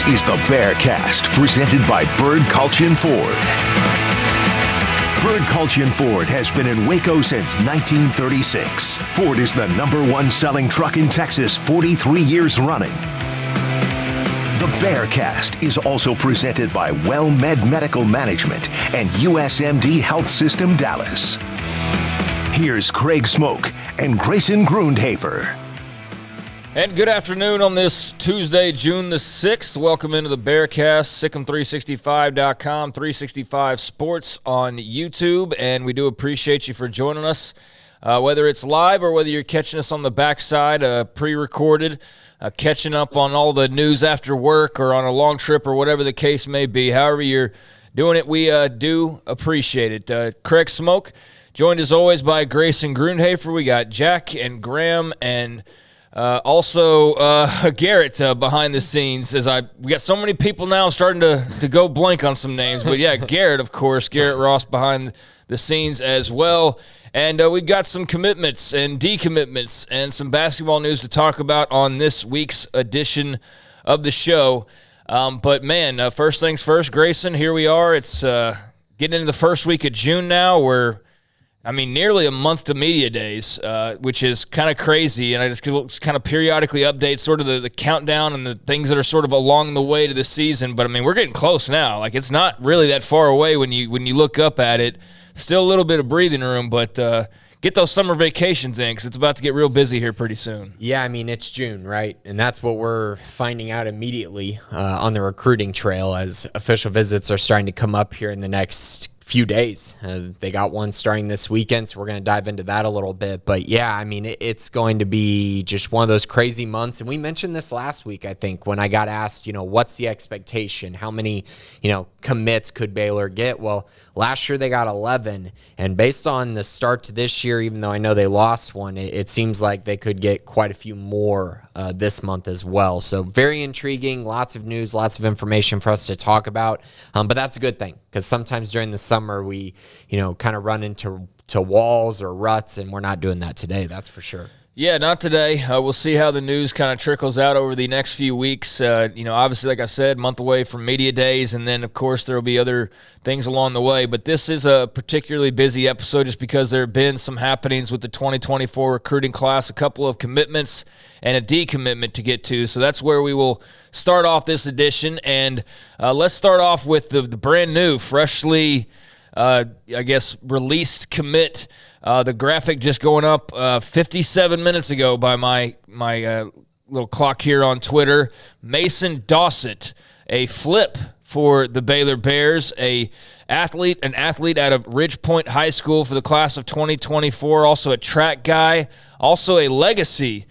is the Bearcast, presented by Bird Culture Ford. Bird Culture Ford has been in Waco since 1936. Ford is the #1 selling truck in Texas 43 years running. The Bearcast is also presented by WellMed Medical Management and USMD Health System Dallas. Here's Craig Smoak and Grayson Grundhoefer. And good afternoon on this Tuesday, June the 6th. Welcome into the Bearcast, Sikkim365.com, 365 Sports on YouTube. And we do appreciate you for joining us, whether it's live or whether you're catching us on the backside, pre-recorded, catching up on all the news after work or on a long trip or whatever the case may be. However you're doing it, we do appreciate it. Craig Smoak, joined as always by Grayson Grundhoefer. We got Jack and Graham and also Garrett behind the scenes. We got so many people now, I'm starting to go blank on some names. But yeah, Garrett, of course, Garrett Ross behind the scenes as well. And we've got some commitments and decommitments and some basketball news to talk about on this week's edition of the show. But man, first things first, Grayson, here we are. It's getting into the first week of June now. We're nearly a month to media days, which is kind of crazy. And I just kind of periodically update sort of the countdown and the things that are sort of along the way to the season. But, we're getting close now. Like, it's not really that far away when you look up at it. Still a little bit of breathing room, but get those summer vacations in because it's about to get real busy here pretty soon. Yeah, it's June, right? And that's what we're finding out immediately on the recruiting trail as official visits are starting to come up here in the next few days. They got one starting this weekend, so we're going to dive into that a little bit. But yeah, it's going to be just one of those crazy months. And we mentioned this last week, I think, when I got asked, what's the expectation? How many, commits could Baylor get? Well, last year they got 11. And based on the start to this year, even though I know they lost one, it seems like they could get quite a few more this month as well. So very intriguing, lots of news, lots of information for us to talk about. But that's a good thing because sometimes during the summer we, kind of run into walls or ruts, and we're not doing that today, that's for sure. Yeah, not today. We'll see how the news kind of trickles out over the next few weeks. Obviously, like I said, month away from media days, and then, of course, there will be other things along the way. But this is a particularly busy episode just because there have been some happenings with the 2024 recruiting class, a couple of commitments and a decommitment to get to. So that's where we will start off this edition. And let's start off with the brand new, freshly, released commit. The graphic just going up 57 minutes ago by my little clock here on Twitter. Mason Dawson, a flip for the Baylor Bears, an athlete out of Ridgepoint High School for the class of 2024, also a track guy, also a legacy,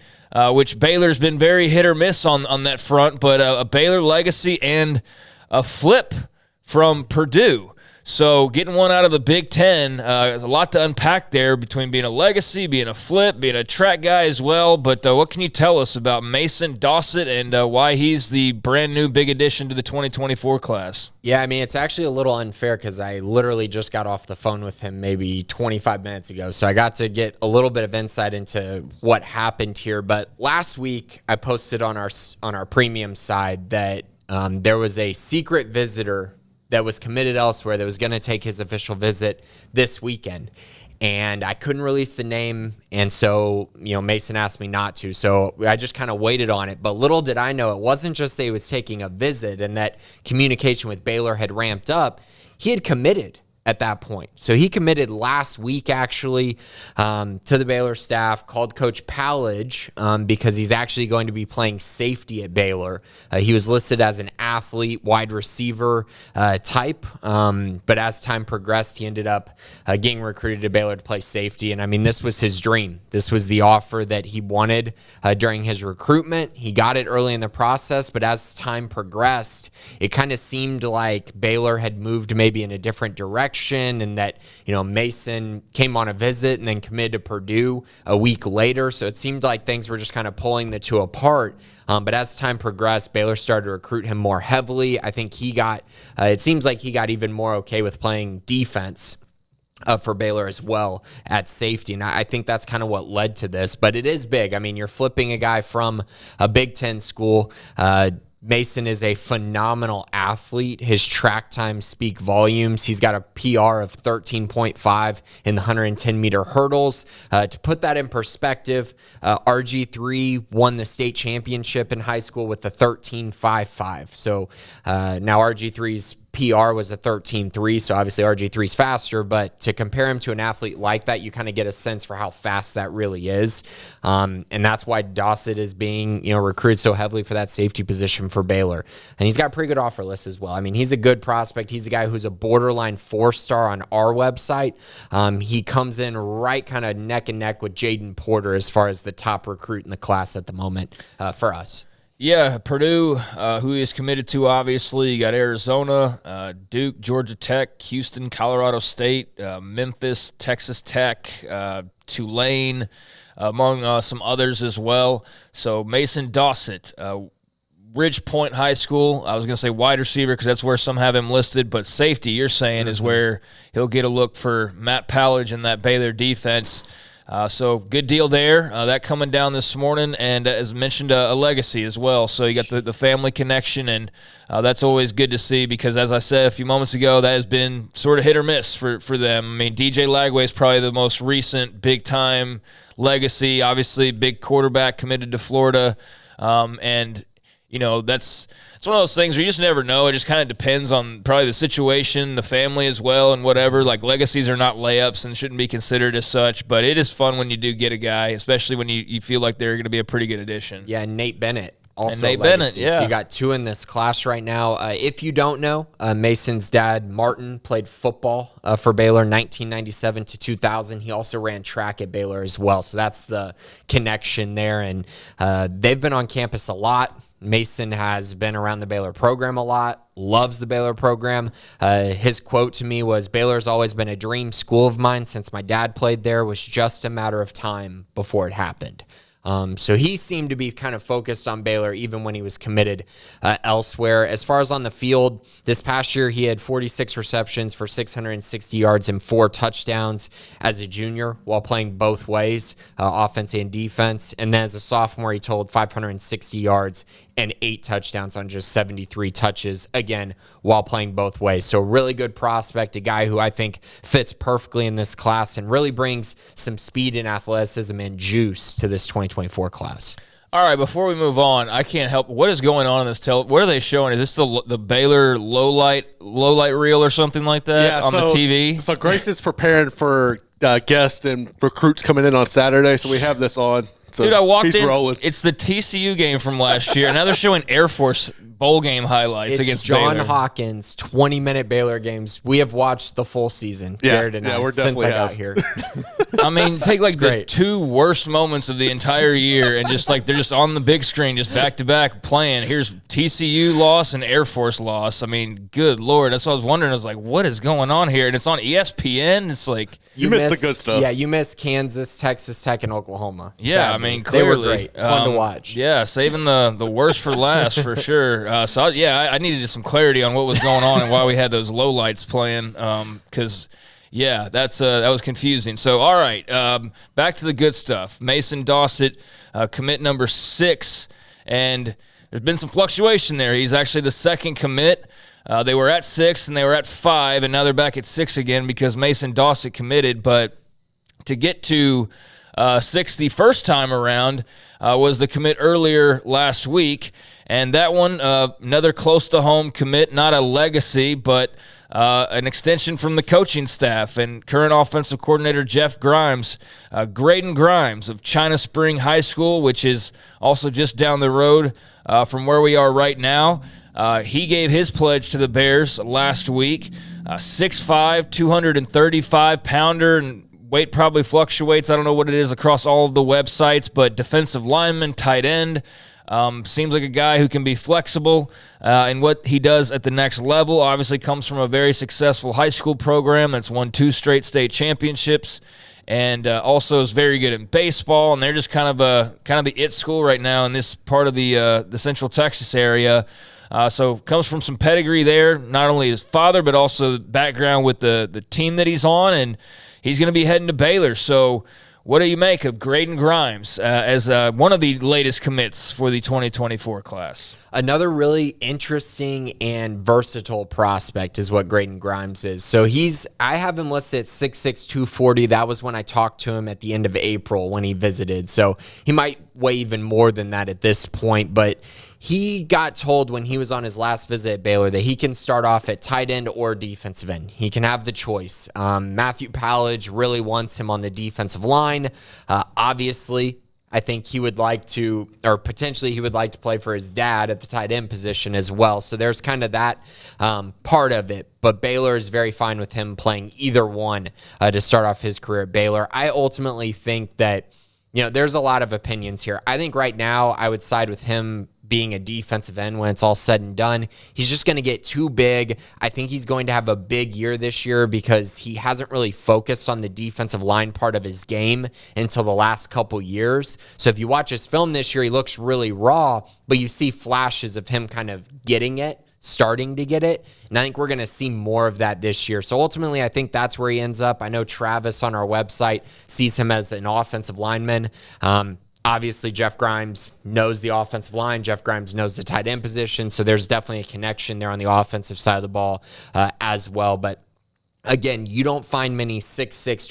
which Baylor's been very hit or miss on that front, but a Baylor legacy and a flip from Purdue. So getting one out of the Big Ten, there's a lot to unpack there between being a legacy, being a flip, being a track guy as well. But what can you tell us about Mason Dawson and why he's the brand new big addition to the 2024 class? Yeah, it's actually a little unfair because I literally just got off the phone with him maybe 25 minutes ago. So I got to get a little bit of insight into what happened here. But last week I posted on our premium side that there was a secret visitor that was committed elsewhere that was going to take his official visit this weekend. And I couldn't release the name, and so, Mason asked me not to. So I just kind of waited on it. But little did I know, it wasn't just that he was taking a visit and that communication with Baylor had ramped up. He had committed at that point. So he committed last week, actually, to the Baylor staff, called Coach Pallage because he's actually going to be playing safety at Baylor. He was listed as an athlete, wide receiver type, but as time progressed, he ended up getting recruited to Baylor to play safety. And, this was his dream. This was the offer that he wanted during his recruitment. He got it early in the process, but as time progressed, it kind of seemed like Baylor had moved maybe in a different direction, and that, Mason came on a visit and then committed to Purdue a week later. So it seemed like things were just kind of pulling the two apart. But as time progressed, Baylor started to recruit him more heavily. I think it seems like he got even more okay with playing defense for Baylor as well at safety. And I think that's kind of what led to this. But it is big. You're flipping a guy from a Big Ten school, Mason is a phenomenal athlete. His track times speak volumes. He's got a PR of 13.5 in the 110-meter hurdles. To put that in perspective, RG3 won the state championship in high school with the 13.55. So now RG3's PR was a 13.3, so obviously RG3 is faster, but to compare him to an athlete like that, you kind of get a sense for how fast that really is. And that's why Dawson is being, recruited so heavily for that safety position for Baylor. And he's got a pretty good offer list as well. I mean, he's a good prospect. He's a guy who's a borderline 4-star on our website. He comes in right kind of neck and neck with Jaden Porter as far as the top recruit in the class at the moment for us. Yeah, Purdue, who he is committed to, obviously. You got Arizona, Duke, Georgia Tech, Houston, Colorado State, Memphis, Texas Tech, Tulane, among some others as well. So Mason Dawsett, Ridge Point High School. I was going to say wide receiver because that's where some have him listed, but safety, you're saying, is where he'll get a look for Matt Pallage and that Baylor defense. So good deal there. That coming down this morning, and as mentioned, a legacy as well. So you got the family connection, and that's always good to see because, as I said a few moments ago, that has been sort of hit or miss for them. I mean, DJ Lagway is probably the most recent big-time legacy, obviously big quarterback committed to Florida, and it's one of those things where you just never know. It just kind of depends on probably the situation, the family as well, and whatever. Like, legacies are not layups and shouldn't be considered as such, but it is fun when you do get a guy, especially when you feel like they're going to be a pretty good addition. Yeah, and Nate Bennett. Also, Nate Bennett, yeah. So you got 2 in this class right now. If you don't know, Mason's dad, Martin, played football for Baylor 1997 to 2000. He also ran track at Baylor as well. So that's the connection there. And they've been on campus a lot. Mason has been around the Baylor program a lot, loves the Baylor program. His quote to me was, "Baylor's always been a dream school of mine since my dad played there. It was just a matter of time before it happened." So he seemed to be kind of focused on Baylor even when he was committed elsewhere. As far as on the field, this past year he had 46 receptions for 660 yards and 4 touchdowns as a junior while playing both ways, offense and defense. And then as a sophomore, he totaled 560 yards and 8 touchdowns on just 73 touches, again, while playing both ways. So really good prospect, a guy who I think fits perfectly in this class and really brings some speed and athleticism and juice to this 2024 class. All right, before we move on, I can't help. What is going on in this what are they showing? Is this the Baylor low light reel or something like that on the TV? So Grayson's preparing for guests and recruits coming in on Saturday, so we have this on. So dude, I walked in. Rolling. It's the TCU game from last year. Now they're showing Air Force bowl game highlights against John Baylor. Hawkins, 20-minute Baylor games. We have watched the full season, Garrett and I, we're since I got have. here. I mean, take like the 2 worst moments of the entire year and just like they're just on the big screen, just back to back playing. Here's TCU loss and Air Force loss. I mean, good Lord. That's what I was wondering. I was like, what is going on here? And it's on ESPN. It's like you missed the good stuff. Yeah, you missed Kansas, Texas Tech, and Oklahoma. Yeah, sadly. I mean, clearly. They were great. Fun to watch. Yeah, saving the worst for last for sure. I needed some clarity on what was going on and why we had those low lights playing because, that was confusing. So, all right, back to the good stuff. Mason Dawsett, commit number 6, and there's been some fluctuation there. He's actually the second commit. They were at 6 and they were at 5, and now they're back at 6 again because Mason Dawsett committed. But to get to 6 the first time around was the commit earlier last week. And that one, another close-to-home commit, not a legacy, but an extension from the coaching staff and current offensive coordinator Jeff Grimes, Grayden Grimes of China Spring High School, which is also just down the road from where we are right now. He gave his pledge to the Bears last week, 6'5", 235-pounder, and weight probably fluctuates. I don't know what it is across all of the websites, but defensive lineman, tight end. Seems like a guy who can be flexible in what he does at the next level. Obviously comes from a very successful high school program that's won 2 straight state championships, and also is very good in baseball. And they're just kind of the it school right now in this part of the Central Texas area. So comes from some pedigree there, not only his father but also background with the team that he's on, and he's going to be heading to Baylor. So what do you make of Grayden Grimes as one of the latest commits for the 2024 class? Another really interesting and versatile prospect is what Grayden Grimes is. So I have him listed at 6'6", 240. That was when I talked to him at the end of April when he visited. So he might weigh even more than that at this point, but he got told when he was on his last visit at Baylor that he can start off at tight end or defensive end. He can have the choice. Matthew Pallage really wants him on the defensive line. Obviously, I think he would like to, or potentially he would like to play for his dad at the tight end position as well. So there's kind of that part of it. But Baylor is very fine with him playing either one to start off his career at Baylor. I ultimately think that, there's a lot of opinions here. I think right now I would side with him being a defensive end when it's all said and done. He's just going to get too big. I think he's going to have a big year this year because he hasn't really focused on the defensive line part of his game until the last couple years. So if you watch his film this year, he looks really raw, but you see flashes of him kind of getting it, starting to get it. And I think we're going to see more of that this year. So ultimately, I think that's where he ends up. I know Travis on our website sees him as an offensive lineman. Obviously, Jeff Grimes knows the offensive line. Jeff Grimes knows the tight end position. So there's definitely a connection there on the offensive side of the ball as well. But again, you don't find many 6'6",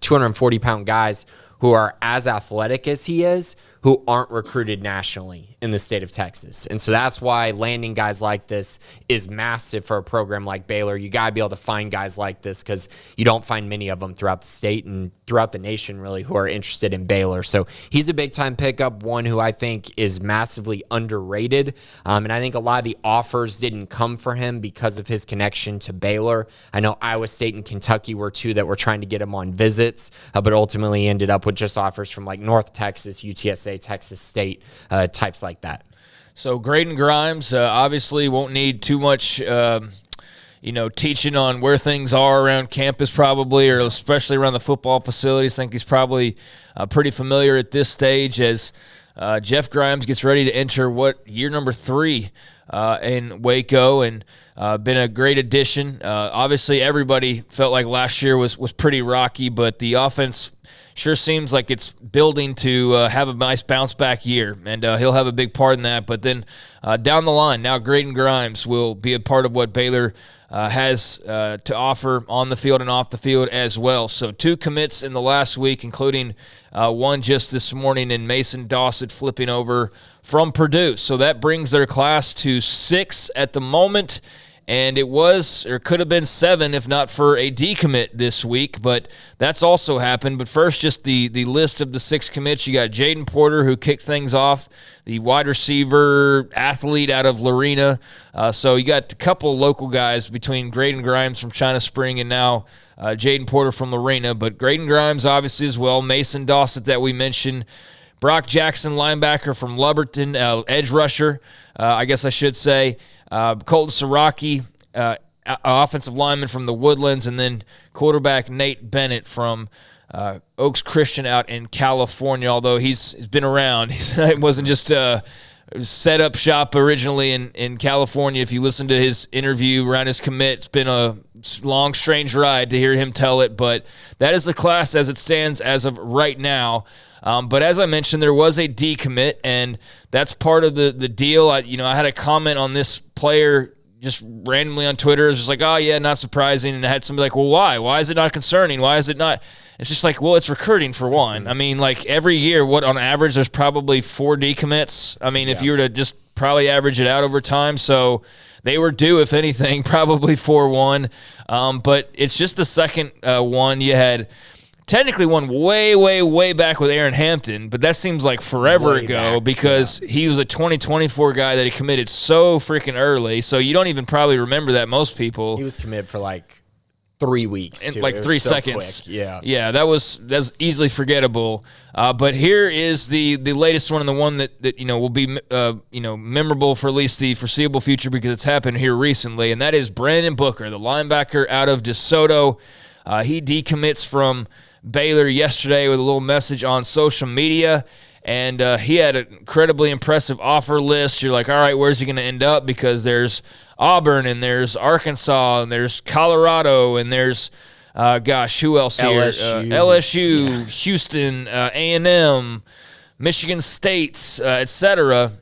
240-pound guys who are as athletic as he is, who aren't recruited nationally in the state of Texas. And so that's why landing guys like this is massive for a program like Baylor. You got to be able to find guys like this because you don't find many of them throughout the state and throughout the nation, really, who are interested in Baylor. So he's a big-time pickup, one who I think is massively underrated. And I think a lot of the offers didn't come for him because of his connection to Baylor. I know Iowa State and Kentucky were two that were trying to get him on visits, but ultimately ended up with just offers from like North Texas, UTSA, Texas State, types like that. So Grayden Grimes obviously won't need too much, teaching on where things are around campus probably, or especially around the football facilities. I think he's probably pretty familiar at this stage as Jeff Grimes gets ready to enter year number 3 in Waco, and been a great addition. Obviously, everybody felt like last year was pretty rocky, but the offense sure seems like it's building to have a nice bounce-back year, and he'll have a big part in that. But then down the line, now Grayden Grimes will be a part of what Baylor has to offer on the field and off the field as well. So 2 commits in the last week, including one just this morning in Mason Dawson flipping over from Purdue. So that brings their class to 6 at the moment. And it was, or could have been 7 if not for a decommit this week, but that's also happened. But first, just the list of the 6 commits. You got Jaden Porter, who kicked things off, the wide receiver athlete out of Lorena. So you got a couple local guys between Grayden Grimes from China Spring and now Jaden Porter from Lorena. But Grayden Grimes, obviously, as well. Mason Dawson that we mentioned. Brock Jackson, linebacker from Lubberton, edge rusher, I guess I should say. Colton Siraki, offensive lineman from the Woodlands, and then quarterback Nate Bennett from Oaks Christian out in California, although he's been around. It wasn't just set up shop originally in California. If you listen to his interview around his commit, it's been a long, strange ride to hear him tell it, but that is the class as it stands as of right now. But as I mentioned, there was a decommit, and that's part of the deal. I had a comment on this player just randomly on Twitter. It was just like, oh, yeah, not surprising. And I had somebody like, well, why? Why is it not concerning? Why is it not? It's just like, well, it's recruiting for one. I mean, like every year, on average, there's probably 4 decommits. I mean, if you were to just probably average it out over time. So they were due, if anything, probably 4-1. But it's just the second one. You had technically one way, way, way back with Aaron Hampton, but that seems like forever ago because he was a 2024 guy that he committed so freaking early. So you don't even probably remember that, most people. He was committed for like 3 weeks. In like 3 seconds. Quick. Yeah, that's easily forgettable. But here is the latest one, and the one that will be memorable for at least the foreseeable future because it's happened here recently, and that is Brandon Booker, the linebacker out of DeSoto. He decommits from Baylor yesterday with a little message on social media, and he had an incredibly impressive offer list. You're like, all right, where's he going to end up? Because there's Auburn, and there's Arkansas, and there's Colorado, and there's Who else here? LSU, Houston, A&M, Michigan State, etc.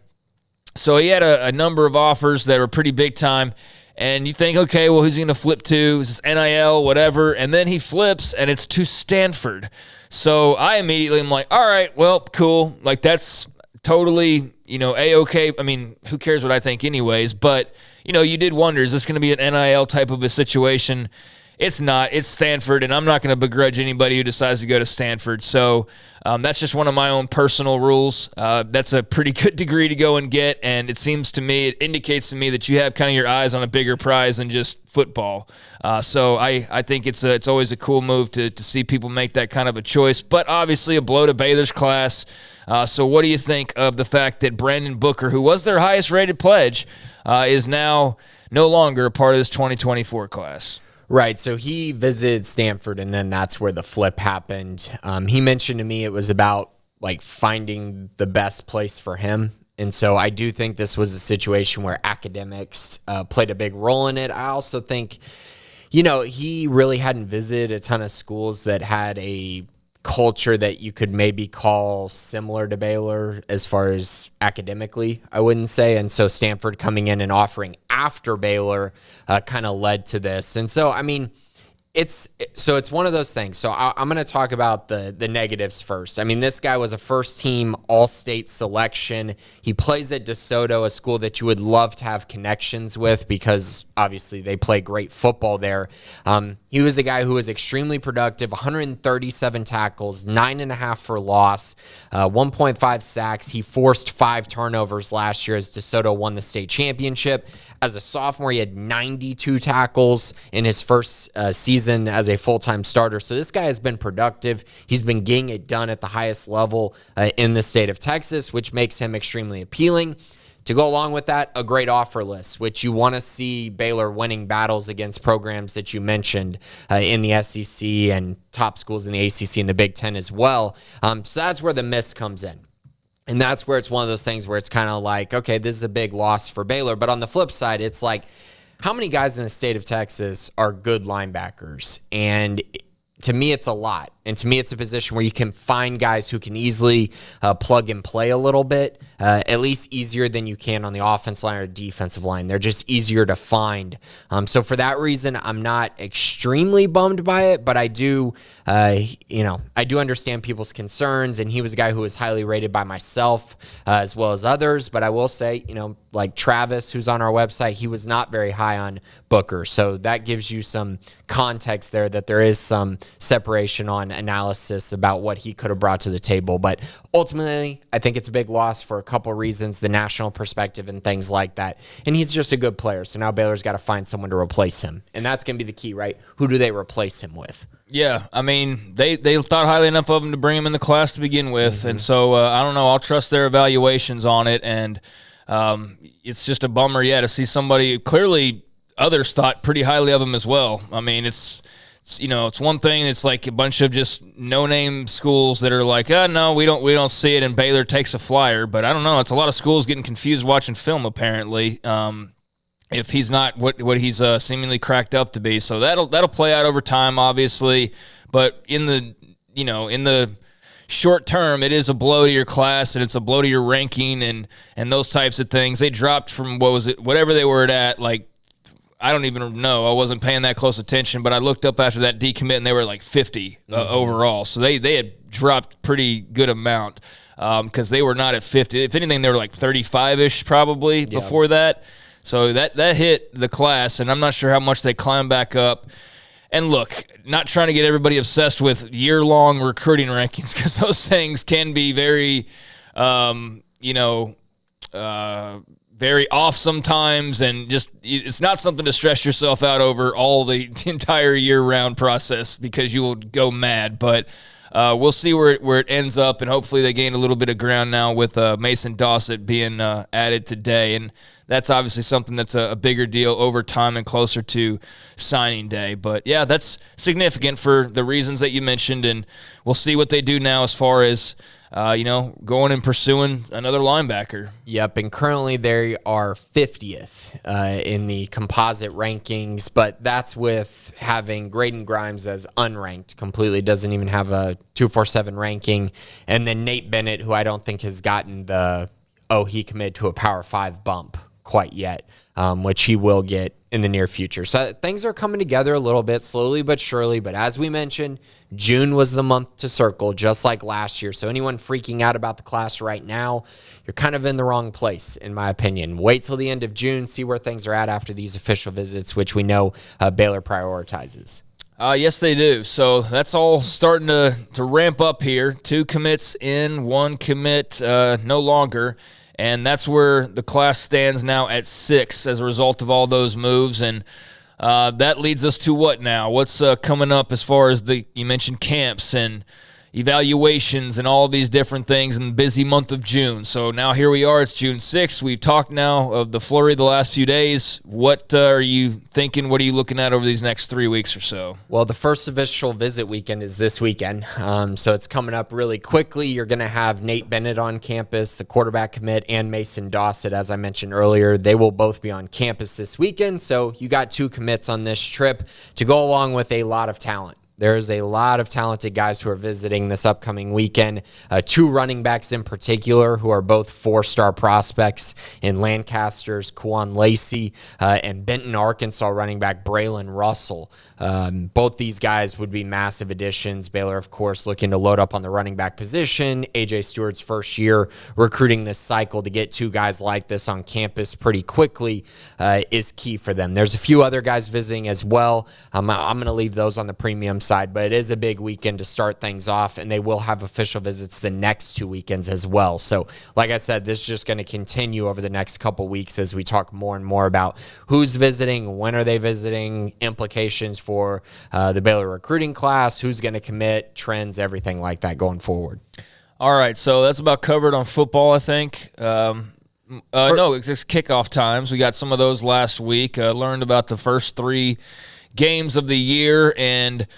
So he had a number of offers that were pretty big time. And you think, okay, well, who's he going to flip to? Is this NIL, whatever? And then he flips, and it's to Stanford. So I immediately am like, all right, well, cool. Like, that's totally, A-okay. I mean, who cares what I think anyways? But, you did wonder, is this going to be an NIL type of a situation? It's not. It's Stanford, and I'm not going to begrudge anybody who decides to go to Stanford. So that's just one of my own personal rules. That's a pretty good degree to go and get, and it indicates to me that you have kind of your eyes on a bigger prize than just football. So I think it's always a cool move to see people make that kind of a choice, but obviously a blow to Baylor's class. So what do you think of the fact that Brandon Booker, who was their highest-rated pledge, is now no longer a part of this 2024 class? Right, so he visited Stanford, and then that's where the flip happened. He mentioned to me it was about finding the best place for him, and so I do think this was a situation where academics played a big role in it. I also think, he really hadn't visited a ton of schools that had a culture that you could maybe call similar to Baylor as far as academically, I wouldn't say. And so Stanford coming in and offering after Baylor kind of led to this. And so, I mean, it's one of those things. So I'm going to talk about the negatives first. I mean, this guy was a first-team All-State selection. He plays at DeSoto, a school that you would love to have connections with because obviously they play great football there. He was a guy who was extremely productive, 137 tackles, 9.5 for loss, 1.5 sacks. He forced 5 turnovers last year as DeSoto won the state championship. As a sophomore, he had 92 tackles in his first season as a full-time starter. So this guy has been productive. He's been getting it done at the highest level in the state of Texas, which makes him extremely appealing. To go along with that, a great offer list, which you want to see Baylor winning battles against programs that you mentioned in the SEC and top schools in the ACC and the Big Ten as well. So that's where the miss comes in. And that's where it's one of those things where it's kind of like, okay, this is a big loss for Baylor. But on the flip side, it's like, how many guys in the state of Texas are good linebackers? And to me, it's a lot. And to me, it's a position where you can find guys who can easily plug and play a little bit, at least easier than you can on the offensive line or defensive line. They're just easier to find. So for that reason, I'm not extremely bummed by it, but I do, I do understand people's concerns. And he was a guy who was highly rated by myself as well as others. But I will say, like Travis, who's on our website, he was not very high on Booker. So that gives you some context there that there is some separation on analysis about what he could have brought to the table. But ultimately, I think it's a big loss for a couple reasons, the national perspective and things like that. And he's just a good player. So now Baylor's got to find someone to replace him. And that's going to be the key, right? Who do they replace him with? Yeah, I mean, they thought highly enough of him to bring him in the class to begin with. Mm-hmm. And so, I don't know, I'll trust their evaluations on it. And it's just a bummer, to see somebody, clearly others thought pretty highly of him as well. I mean, it's one thing. It's like a bunch of just no-name schools that are like, no, we don't see it, and Baylor takes a flyer. But I don't know. It's a lot of schools getting confused watching film, apparently, if he's not what he's seemingly cracked up to be. So that'll play out over time, obviously. But in the short term, it is a blow to your class, and it's a blow to your ranking and those types of things. They dropped from, whatever they were at, like, I don't even know. I wasn't paying that close attention, but I looked up after that decommit, and they were like 50 overall. So they had dropped pretty good amount because they were not at 50. If anything, they were like 35-ish probably before that. So that hit the class, and I'm not sure how much they climbed back up. And look, not trying to get everybody obsessed with year-long recruiting rankings because those things can be very, very off sometimes, and just it's not something to stress yourself out over all the entire year-round process because you will go mad. But we'll see where it ends up, and hopefully they gain a little bit of ground now with Mason Dawson being added today. And that's obviously something that's a bigger deal over time and closer to signing day. But, yeah, that's significant for the reasons that you mentioned, and we'll see what they do now as far as going and pursuing another linebacker. Yep, and currently they are 50th in the composite rankings, but that's with having Grayden Grimes as unranked completely, doesn't even have a 247 ranking, and then Nate Bennett, who I don't think has gotten he committed to a Power 5 bump quite yet, which he will get in the near future. So things are coming together a little bit, slowly but surely. But as we mentioned, June was the month to circle, just like last year. So anyone freaking out about the class right now, you're kind of in the wrong place, in my opinion. Wait till the end of June, see where things are at after these official visits, which we know Baylor prioritizes. Yes, they do. So that's all starting to ramp up here. 2 commits in, 1 commit no longer. And that's where the class stands now at 6 as a result of all those moves. And that leads us to what now? What's coming up as far as you mentioned camps and evaluations and all of these different things in the busy month of June. So now here we are. It's June 6th. We've talked now of the flurry the last few days. What are you thinking? What are you looking at over these next 3 weeks or so? Well, the first official visit weekend is this weekend, so it's coming up really quickly. You're going to have Nate Bennett on campus, the quarterback commit, and Mason Dawson, as I mentioned earlier. They will both be on campus this weekend, so you got 2 commits on this trip to go along with a lot of talent. There's a lot of talented guys who are visiting this upcoming weekend. 2 running backs in particular who are both 4-star prospects in Lancaster's Quan Lacey and Benton, Arkansas running back Braylon Russell. Both these guys would be massive additions. Baylor, of course, looking to load up on the running back position. A.J. Stewart's first year recruiting this cycle to get 2 guys like this on campus pretty quickly is key for them. There's a few other guys visiting as well. I'm going to leave those on the premium side, but it is a big weekend to start things off, and they will have official visits the next 2 weekends as well. So, like I said, this is just going to continue over the next couple weeks as we talk more and more about who's visiting, when are they visiting, implications for the Baylor recruiting class, who's going to commit, trends, everything like that going forward. All right, so that's about covered on football, I think. No, it's just kickoff times. We got some of those last week. Learned about the first 3 games of the year, and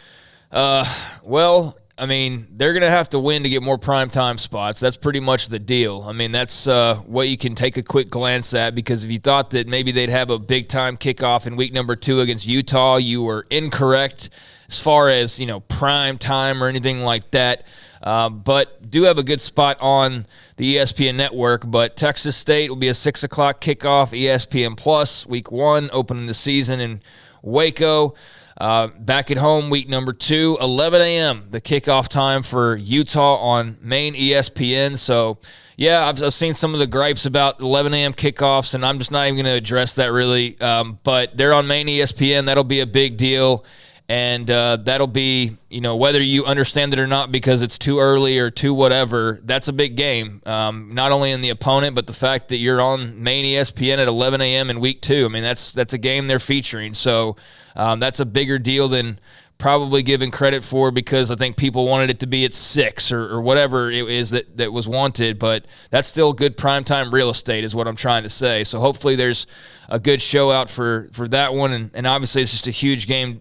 I mean, they're going to have to win to get more primetime spots. That's pretty much the deal. I mean, that's what you can take a quick glance at, because if you thought that maybe they'd have a big-time kickoff in week number 2 against Utah, you were incorrect as far as, prime time or anything like that. But do have a good spot on the ESPN network. But Texas State will be a 6 o'clock kickoff, ESPN Plus, week 1, opening the season in Waco. Back at home, week number 2, 11 a.m., the kickoff time for Utah on main ESPN. So, yeah, I've seen some of the gripes about 11 a.m. kickoffs, and I'm just not even going to address that really. But they're on main ESPN. That'll be a big deal. And that'll be, whether you understand it or not because it's too early or too whatever, that's a big game. Not only in the opponent, but the fact that you're on main ESPN at 11 a.m. in week 2. I mean, that's a game they're featuring. So that's a bigger deal than probably given credit for, because I think people wanted it to be at 6 or whatever it is that was wanted. But that's still good primetime real estate is what I'm trying to say. So hopefully there's a good show out for that one. And obviously it's just a huge game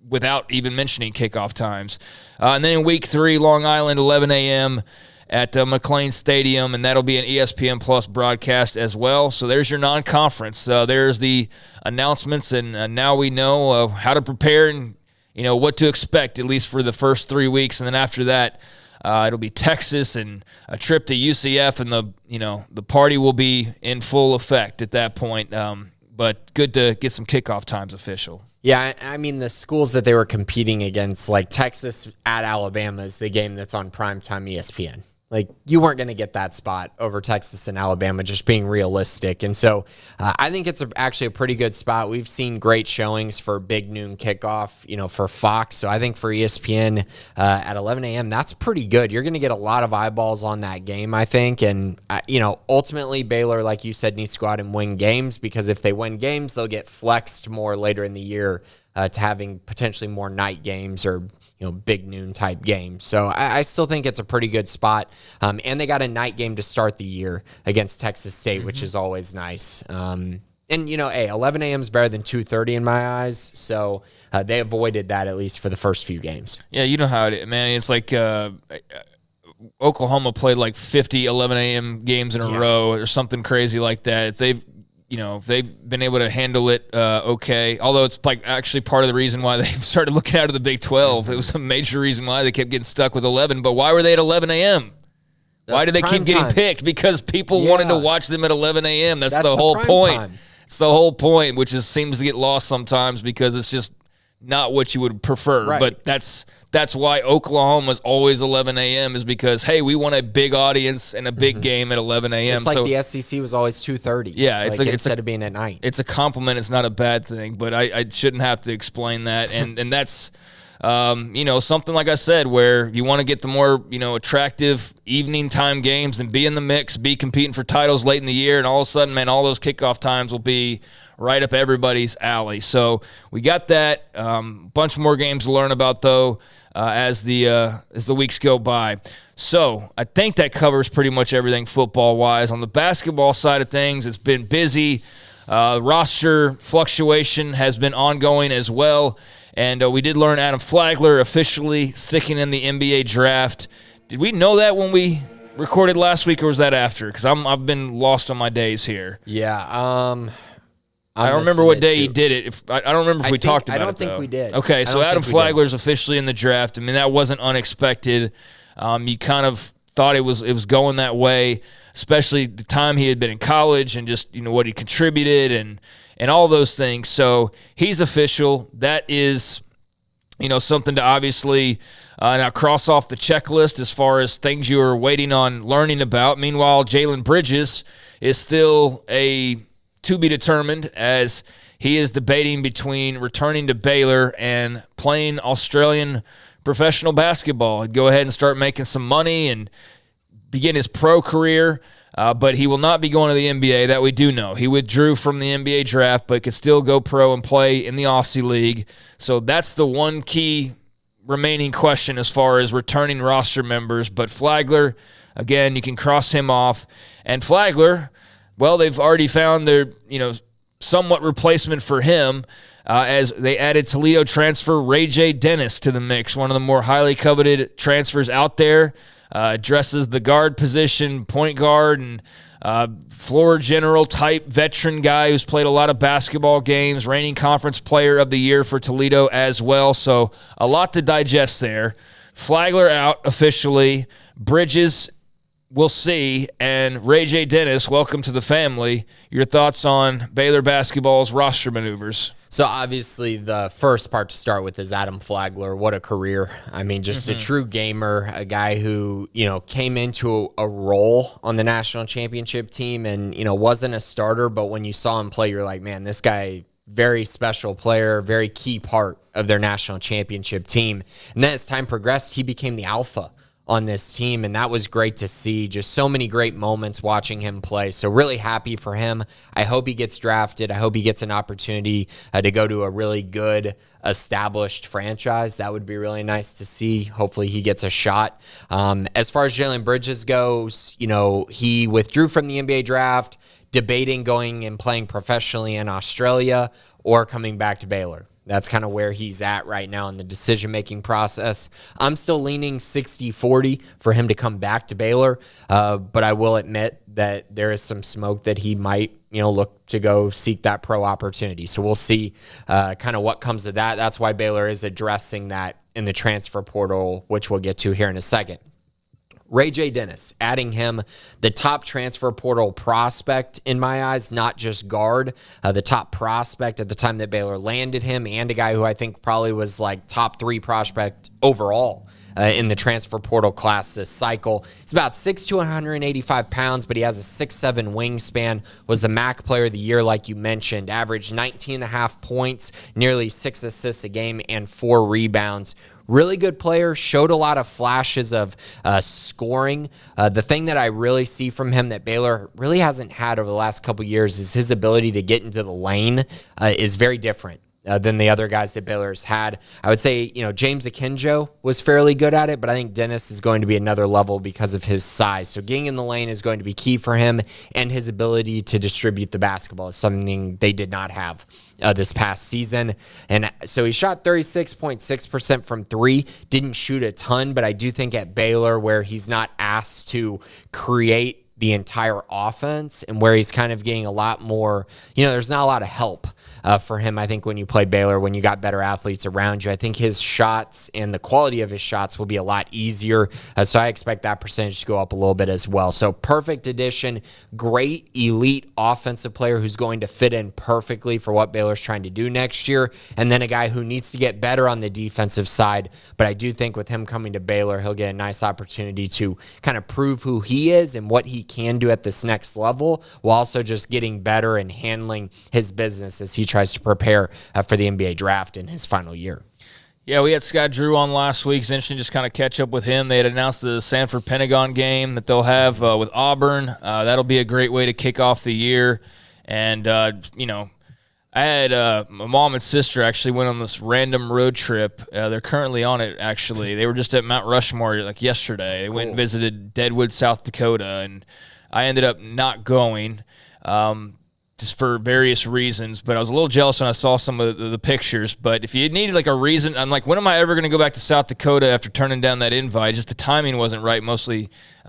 without even mentioning kickoff times. And then in week 3, Long Island, 11 a.m. at McLean Stadium, and that'll be an ESPN Plus broadcast as well. So there's your non-conference. There's the announcements, and now we know how to prepare and what to expect, at least for the first 3 weeks. And then after that, it'll be Texas and a trip to UCF, and the party will be in full effect at that point. But good to get some kickoff times official. Yeah, I mean, the schools that they were competing against, like Texas at Alabama, is the game that's on primetime ESPN. Like, you weren't going to get that spot over Texas and Alabama, just being realistic. And so I think it's actually a pretty good spot. We've seen great showings for big noon kickoff, for Fox. So I think for ESPN at 11 a.m., that's pretty good. You're going to get a lot of eyeballs on that game, I think. And, ultimately, Baylor, like you said, needs to go out and win games, because if they win games, they'll get flexed more later in the year to having potentially more night games or big noon type games. So I still think it's a pretty good spot. And they got a night game to start the year against Texas State, which is always nice. And 11 a.m. is better than 2:30 in my eyes. So they avoided that at least for the first few games. Yeah, you know how it is, man. It's like Oklahoma played like 50 11 a.m. games in a row or something crazy like that. They've been able to handle it okay. Although it's like actually part of the reason why they started looking out of the Big 12. It was a major reason why they kept getting stuck with 11. But why were they at 11 a.m.? Why did they keep getting picked? Because people wanted to watch them at 11 a.m. That's the whole point. Time. It's the whole point, which seems to get lost sometimes because it's just not what you would prefer. Right. But that's why Oklahoma's always 11 a.m. is because, hey, we want a big audience and a big game at 11 a.m. It's like the SEC was always 2:30. Yeah, instead of being at night. It's a compliment. It's not a bad thing, but I shouldn't have to explain that. And that's something like I said, where you want to get the more attractive evening time games and be in the mix, be competing for titles late in the year, and all of a sudden, man, all those kickoff times will be right up everybody's alley. So we got that. Bunch more games to learn about though as the weeks go by. So I think that covers pretty much everything football-wise. On the basketball side of things, it's been busy. Roster fluctuation has been ongoing as well. And we did learn Adam Flagler officially sticking in the NBA draft. Did we know that when we recorded last week, or was that after? Because I've been lost on my days here. Yeah. I don't remember what day he did it. I don't remember if we talked about it, I don't think we did. Okay, so Adam Flagler's officially in the draft. I mean, that wasn't unexpected. You kind of thought it was going that way, especially the time he had been in college and just what he contributed and all those things. So he's official. That is, something to obviously now cross off the checklist as far as things you are waiting on learning about. Meanwhile, Jalen Bridges is still to be determined, as he is debating between returning to Baylor and playing Australian professional basketball. He'd go ahead and start making some money and begin his pro career. But he will not be going to the NBA, that we do know. He withdrew from the NBA draft, but could still go pro and play in the Aussie League. So that's the one key remaining question as far as returning roster members. But Flagler, again, you can cross him off. And Flagler, well, they've already found their, somewhat replacement for him as they added Toledo transfer Ray J. Dennis to the mix, one of the more highly coveted transfers out there. Addresses the guard position, point guard, and floor general type veteran guy who's played a lot of basketball games, reigning conference player of the year for Toledo as well. So a lot to digest there. Flagler out officially. Bridges, we'll see. And Ray J. Dennis, welcome to the family. Your thoughts on Baylor basketball's roster maneuvers? So obviously the first part to start with is Adam Flagler. What a career. I mean, just a true gamer, a guy who, came into a role on the national championship team and, wasn't a starter, but when you saw him play, you're like, man, this guy, very special player, very key part of their national championship team. And then as time progressed, he became the alpha on this team, and that was great to see. Just so many great moments watching him play. So really happy for him. I hope he gets drafted. I hope he gets an opportunity to go to a really good established franchise. That would be really nice to see. Hopefully he gets a shot. As far as Jalen Bridges goes, he withdrew from the NBA draft, debating going and playing professionally in Australia or coming back to Baylor. That's kind of where he's at right now in the decision-making process. I'm still leaning 60-40 for him to come back to Baylor, but I will admit that there is some smoke that he might, look to go seek that pro opportunity. So we'll see kind of what comes of that. That's why Baylor is addressing that in the transfer portal, which we'll get to here in a second. Ray J. Dennis, adding him the top transfer portal prospect in my eyes, not just guard, the top prospect at the time that Baylor landed him, and a guy who I think probably was like top 3 prospect overall in the transfer portal class this cycle. He's about 6'2", 185 pounds, but he has a 6'7" wingspan, was the MAC player of the year like you mentioned, averaged 19.5 points, nearly 6 assists a game, and 4 rebounds. Really good player, showed a lot of flashes of scoring. The thing that I really see from him that Baylor really hasn't had over the last couple years is his ability to get into the lane is very different than the other guys that Baylor's had. I would say, James Akinjo was fairly good at it, but I think Dennis is going to be another level because of his size. So getting in the lane is going to be key for him, and his ability to distribute the basketball is something they did not have this past season. And so he shot 36.6% from three, didn't shoot a ton, but I do think at Baylor, where he's not asked to create the entire offense and where he's kind of getting a lot more, there's not a lot of help for him. I think when you play Baylor, when you got better athletes around you, I think his shots and the quality of his shots will be a lot easier. So I expect that percentage to go up a little bit as well. So perfect addition, great elite offensive player who's going to fit in perfectly for what Baylor's trying to do next year. And then a guy who needs to get better on the defensive side. But I do think with him coming to Baylor, he'll get a nice opportunity to kind of prove who he is and what he can do at this next level, while also just getting better and handling his business as he tries to prepare for the NBA draft in his final year. Yeah, we had Scott Drew on last week. It's interesting to just kind of catch up with him. They had announced the Sanford Pentagon game that they'll have with Auburn. That'll be a great way to kick off the year. And, I had my mom and sister actually went on this random road trip. They're currently on it, actually. They were just at Mount Rushmore like yesterday. They went and visited Deadwood, South Dakota, and I ended up not going just for various reasons. But I was a little jealous when I saw some of the pictures. But if you needed like a reason, I'm like, when am I ever going to go back to South Dakota after turning down that invite? Just the timing wasn't right, mostly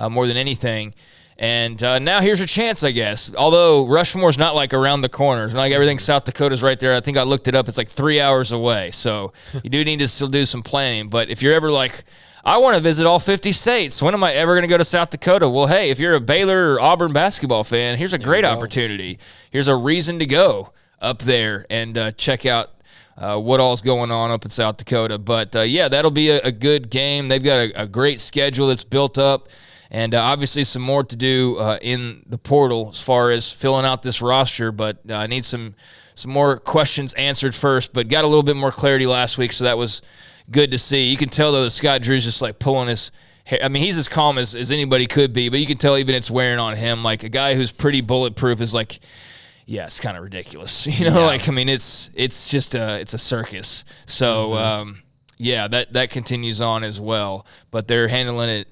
more than anything. And now here's your chance, I guess. Although Rushmore's not like around the corner. It's not like everything South Dakota's right there. I think I looked it up. It's like 3 hours away. So you do need to still do some planning. But if you're ever like, I want to visit all 50 states, when am I ever going to go to South Dakota? Well, hey, if you're a Baylor or Auburn basketball fan, here's a great opportunity. Here's a reason to go up there and check out what all's going on up in South Dakota. But, that'll be a good game. They've got a great schedule that's built up. And obviously some more to do in the portal as far as filling out this roster. But I need some more questions answered first. But got a little bit more clarity last week, so that was good to see. You can tell, though, that Scott Drew's just like pulling his hair. I mean, he's as calm as anybody could be, but you can tell even it's wearing on him. Like a guy who's pretty bulletproof is like, yeah, it's kind of ridiculous. It's just it's a circus. So, that continues on as well. But they're handling it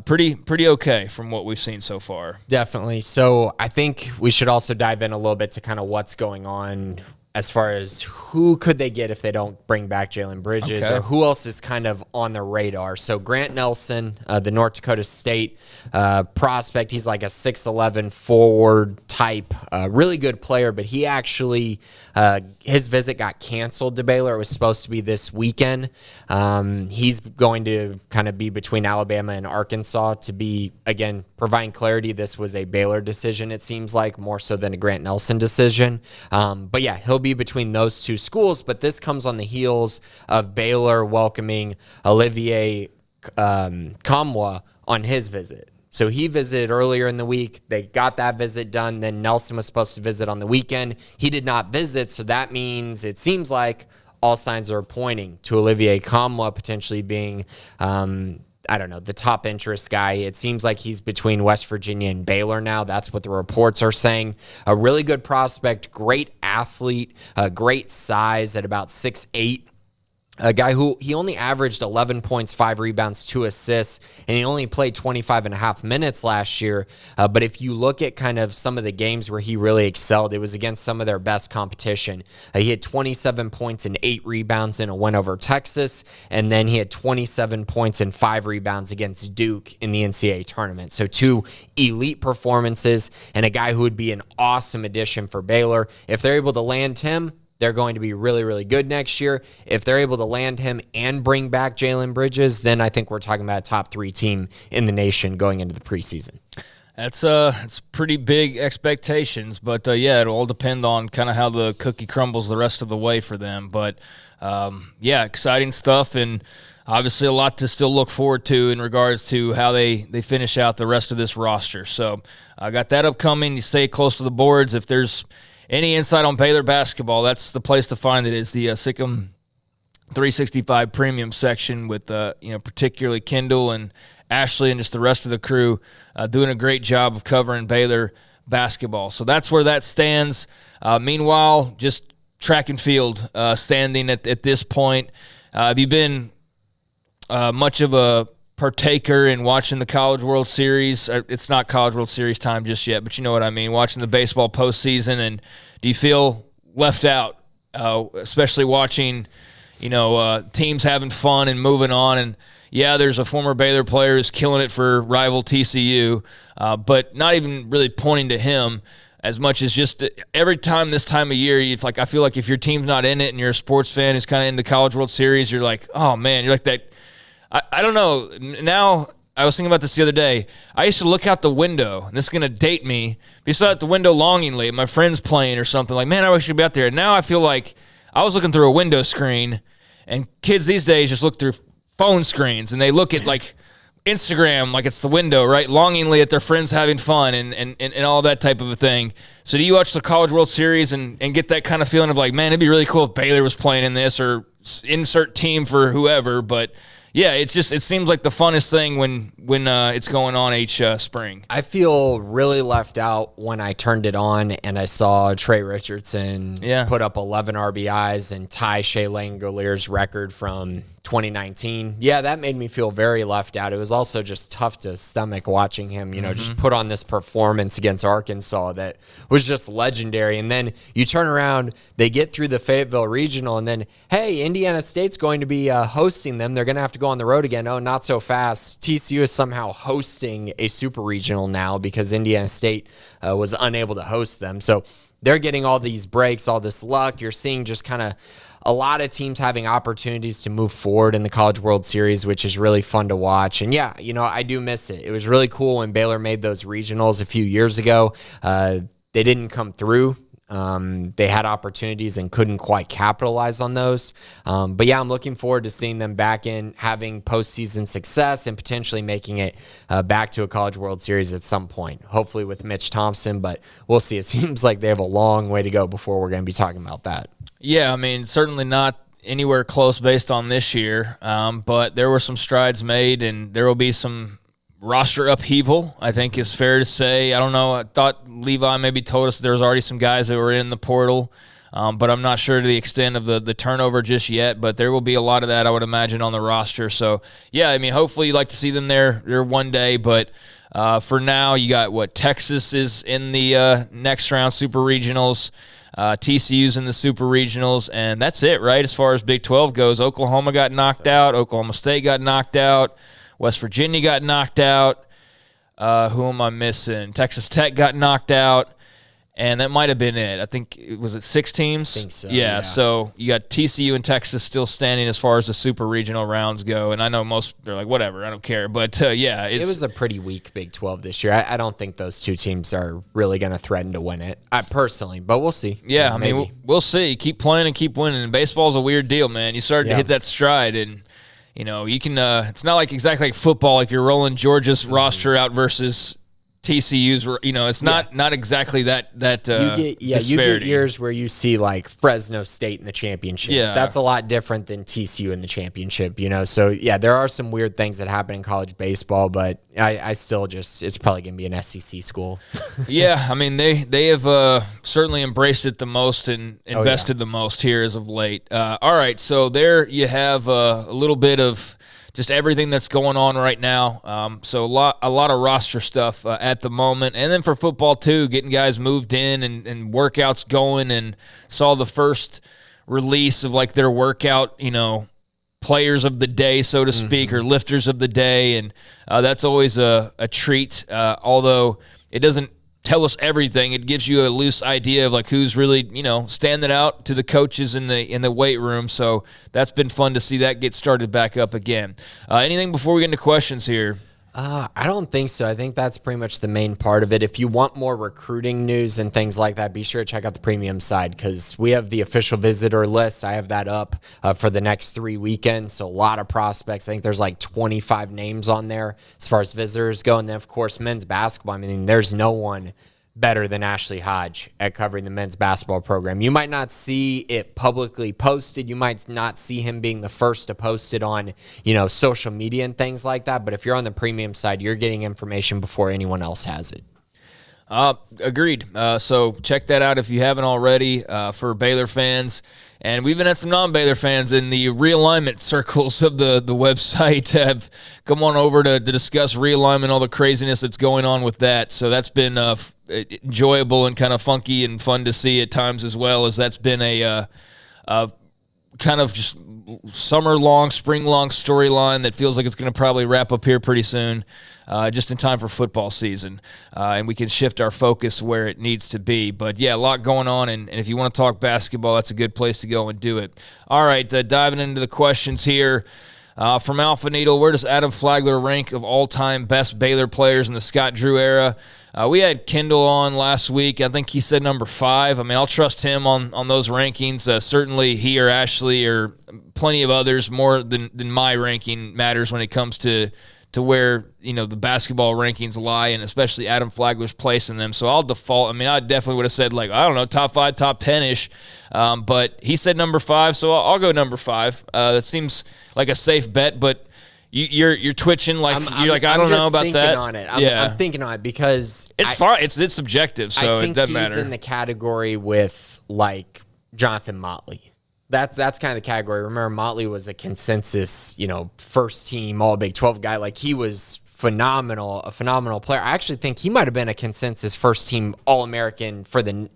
pretty okay from what we've seen so far. Definitely. So I think we should also dive in a little bit to kind of what's going on as far as who could they get if they don't bring back Jalen Bridges, or who else is kind of on the radar. So Grant Nelson, the North Dakota State prospect, he's like a 6'11" forward type, really good player, but he actually, his visit got canceled to Baylor. It was supposed to be this weekend. He's going to kind of be between Alabama and Arkansas to be, again, providing clarity. This was a Baylor decision, it seems like, more so than a Grant Nelson decision. But yeah, he'll be between those two schools, but this comes on the heels of Baylor welcoming Olivier Kamwa on his visit. So he visited earlier in the week. They got that visit done. Then Nelson was supposed to visit on the weekend. He did not visit, so that means it seems like all signs are pointing to Olivier Kamwa potentially being the top interest guy. It seems like he's between West Virginia and Baylor now. That's what the reports are saying. A really good prospect, great athlete, great size at about 6'8". A guy who he only averaged 11 points, 5 rebounds, 2 assists, and he only played 25 and a half minutes last year. But if you look at kind of some of the games where he really excelled, it was against some of their best competition. He had 27 points and 8 rebounds in a win over Texas, and then he had 27 points and 5 rebounds against Duke in the NCAA tournament. So 2 elite performances, and a guy who would be an awesome addition for Baylor. If they're able to land him, they're going to be really, really good next year. If they're able to land him and bring back Jalen Bridges, then I think we're talking about a top 3 team in the nation going into the preseason. It's pretty big expectations, but it'll all depend on kind of how the cookie crumbles the rest of the way for them. But exciting stuff, and obviously a lot to still look forward to in regards to how they finish out the rest of this roster. So I got that upcoming. You stay close to the boards. If there's any insight on Baylor basketball, that's the place to find it, is the Sikkim 365 premium section with, particularly Kendall and Ashley and just the rest of the crew doing a great job of covering Baylor basketball. So that's where that stands. Meanwhile, just track and field standing at this point. Have you been much of a partaker in watching the College World Series? It's not College World Series time just yet, but you know what I mean, watching the baseball postseason, and do you feel left out, especially watching, teams having fun and moving on? And yeah, there's a former Baylor player who's killing it for rival TCU, but not even really pointing to him as much as just every time this time of year, I feel like if your team's not in it and you're a sports fan who's kind of in the College World Series, you're like, oh man, you're like that. I don't know. Now, I was thinking about this the other day. I used to look out the window, and this is going to date me. I used to look out the window longingly at my friends playing or something, like, man, I wish I'd be out there. And now I feel like I was looking through a window screen, and kids these days just look through phone screens, and they look at, like, Instagram like it's the window, right? Longingly at their friends having fun and all that type of a thing. So do you watch the College World Series and get that kind of feeling of like, man, it'd be really cool if Baylor was playing in this, or insert team for whoever? But yeah, it seems like the funnest thing when it's going on each spring. I feel really left out when I turned it on and I saw Trey Richardson put up 11 RBIs and tie Shea Langolier's record from 2019. Yeah, that made me feel very left out. It was also just tough to stomach watching him, just put on this performance against Arkansas that was just legendary. And then you turn around, they get through the Fayetteville Regional, and then, hey, Indiana State's going to be hosting them. They're going to have to go on the road again. Oh, not so fast. TCU is somehow hosting a super regional now because Indiana State was unable to host them. So they're getting all these breaks, all this luck. You're seeing just kind of a lot of teams having opportunities to move forward in the College World Series, which is really fun to watch. And yeah, I do miss it. It was really cool when Baylor made those regionals a few years ago. They didn't come through. They had opportunities and couldn't quite capitalize on those. But yeah, I'm looking forward to seeing them back in having postseason success and potentially making it back to a College World Series at some point, hopefully with Mitch Thompson, but we'll see. It seems like they have a long way to go before we're going to be talking about that. Yeah, I mean, certainly not anywhere close based on this year, but there were some strides made, and there will be some roster upheaval, I think is fair to say. I don't know. I thought Levi maybe told us there was already some guys that were in the portal, but I'm not sure to the extent of the turnover just yet, but there will be a lot of that, I would imagine, on the roster. So, yeah, I mean, hopefully you'd like to see them there one day, but for now you got Texas is in the next round Super Regionals. TCU's in the Super Regionals, and that's it, right? As far as Big 12 goes, Oklahoma got knocked out. Oklahoma State got knocked out. West Virginia got knocked out. Who am I missing? Texas Tech got knocked out, and that might have been it. I think, was it 6 teams? I think so, yeah, so you got TCU and Texas still standing as far as the Super Regional rounds go, and I know most, they're like, whatever, I don't care. But, yeah. It was a pretty weak Big 12 this year. I don't think those two teams are really going to threaten to win it, personally, but we'll see. Yeah, I mean, we'll see. Keep playing and keep winning. And baseball's a weird deal, man. You start to hit that stride, and you can. It's not like exactly like football, like you're rolling Georgia's roster out versus TCU's. It's not exactly that. You get years where you see like Fresno State in the championship. Yeah, that's a lot different than TCU in the championship. So yeah, there are some weird things that happen in college baseball, but I still it's probably gonna be an SEC school. Yeah, I mean they have certainly embraced it the most and invested the most here as of late. All right, so there you have a little bit of just everything that's going on right now. So a lot of roster stuff at the moment. And then for football, too, getting guys moved in and workouts going, and saw the first release of, like, their workout, players of the day, so to speak, or lifters of the day. And that's always a treat, although it doesn't tell us everything. It gives you a loose idea of like who's really, standing out to the coaches in the weight room. So that's been fun to see that get started back up again. Anything before we get into questions here? I don't think so. I think that's pretty much the main part of it. If you want more recruiting news and things like that, be sure to check out the premium side because we have the official visitor list. I have that up for the next 3 weekends. So a lot of prospects. I think there's like 25 names on there as far as visitors go. And then, of course, men's basketball. I mean, there's no one better than Ashley Hodge at covering the men's basketball program. You might not see it publicly posted. You might not see him being the first to post it on, social media and things like that. But if you're on the premium side, you're getting information before anyone else has it. Agreed. So check that out if you haven't already for Baylor fans. And we even had some non-Baylor fans in the realignment circles of the website have come on over to discuss realignment, all the craziness that's going on with that. So that's been enjoyable and kind of funky and fun to see at times, as well as that's been a kind of just summer-long, spring-long storyline that feels like it's going to probably wrap up here pretty soon, just in time for football season. And we can shift our focus where it needs to be. But, yeah, a lot going on, and if you want to talk basketball, that's a good place to go and do it. All right, diving into the questions here. From Alpha Needle, where does Adam Flagler rank of all-time best Baylor players in the Scott Drew era? We had Kendall on last week. I think he said number 5. I mean, I'll trust him on those rankings. Certainly he or Ashley or plenty of others, more than my ranking matters when it comes to where, the basketball rankings lie, and especially Adam Flagler's place in them. So I'll default. I mean, I definitely would have said, top 5, top 10-ish. But he said number 5, so I'll go number 5. That seems like a safe bet, but you're twitching I don't know about that. I'm thinking on it because it's subjective, so it doesn't matter. I think he's in the category with Jonathan Motley. That's kind of the category. Remember, Motley was a consensus, first team All Big 12 guy. He was a phenomenal player. I actually think he might have been a consensus first team All-American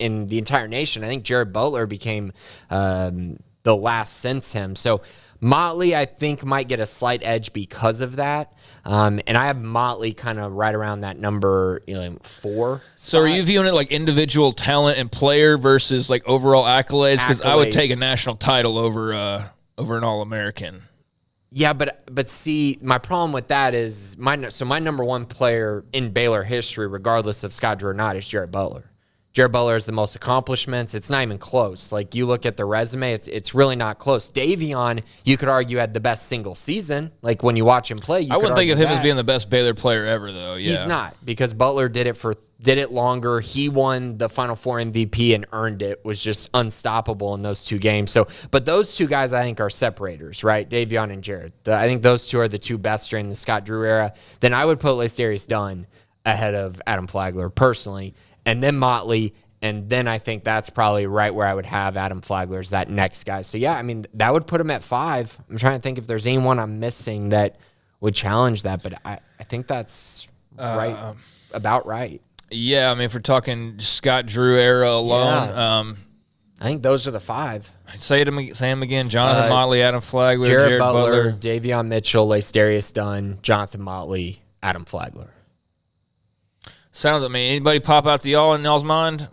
in the entire nation. I think Jared Butler became the last since him. So Motley, I think, might get a slight edge because of that. And I have Motley kind of right around that number 4. So are you viewing it like individual talent and player versus overall accolades? Because I would take a national title over an All-American. Yeah, but see, my problem with that is my number 1 player in Baylor history, regardless of Scott Drew or not, is Jared Butler. Jared Butler has the most accomplishments. It's not even close. You look at the resume, it's really not close. Davion, you could argue, had the best single season. When you watch him play, I wouldn't think of him as being the best Baylor player ever, though. Yeah. He's not, because Butler did it longer. He won the Final Four MVP and earned it. Was just unstoppable in those 2 games. But those 2 guys, I think, are separators, right? Davion and Jared. I think those 2 are the 2 best during the Scott Drew era. Then I would put Lacedarius Dunn ahead of Adam Flagler personally, and then Motley. And then I think that's probably right where I would have Adam Flagler as that next guy. So, yeah, I mean, that would put him at 5. I'm trying to think if there's anyone I'm missing that would challenge that, but I think that's about right. Yeah, I mean, if we're talking Scott Drew era alone, yeah. I think those are the 5. Say him again. Jonathan Motley, Adam Flagler, Jared Butler, Davion Mitchell, Lacedarius Dunn, Jonathan Motley, Adam Flagler. Anybody pop out to y'all in y'all's mind?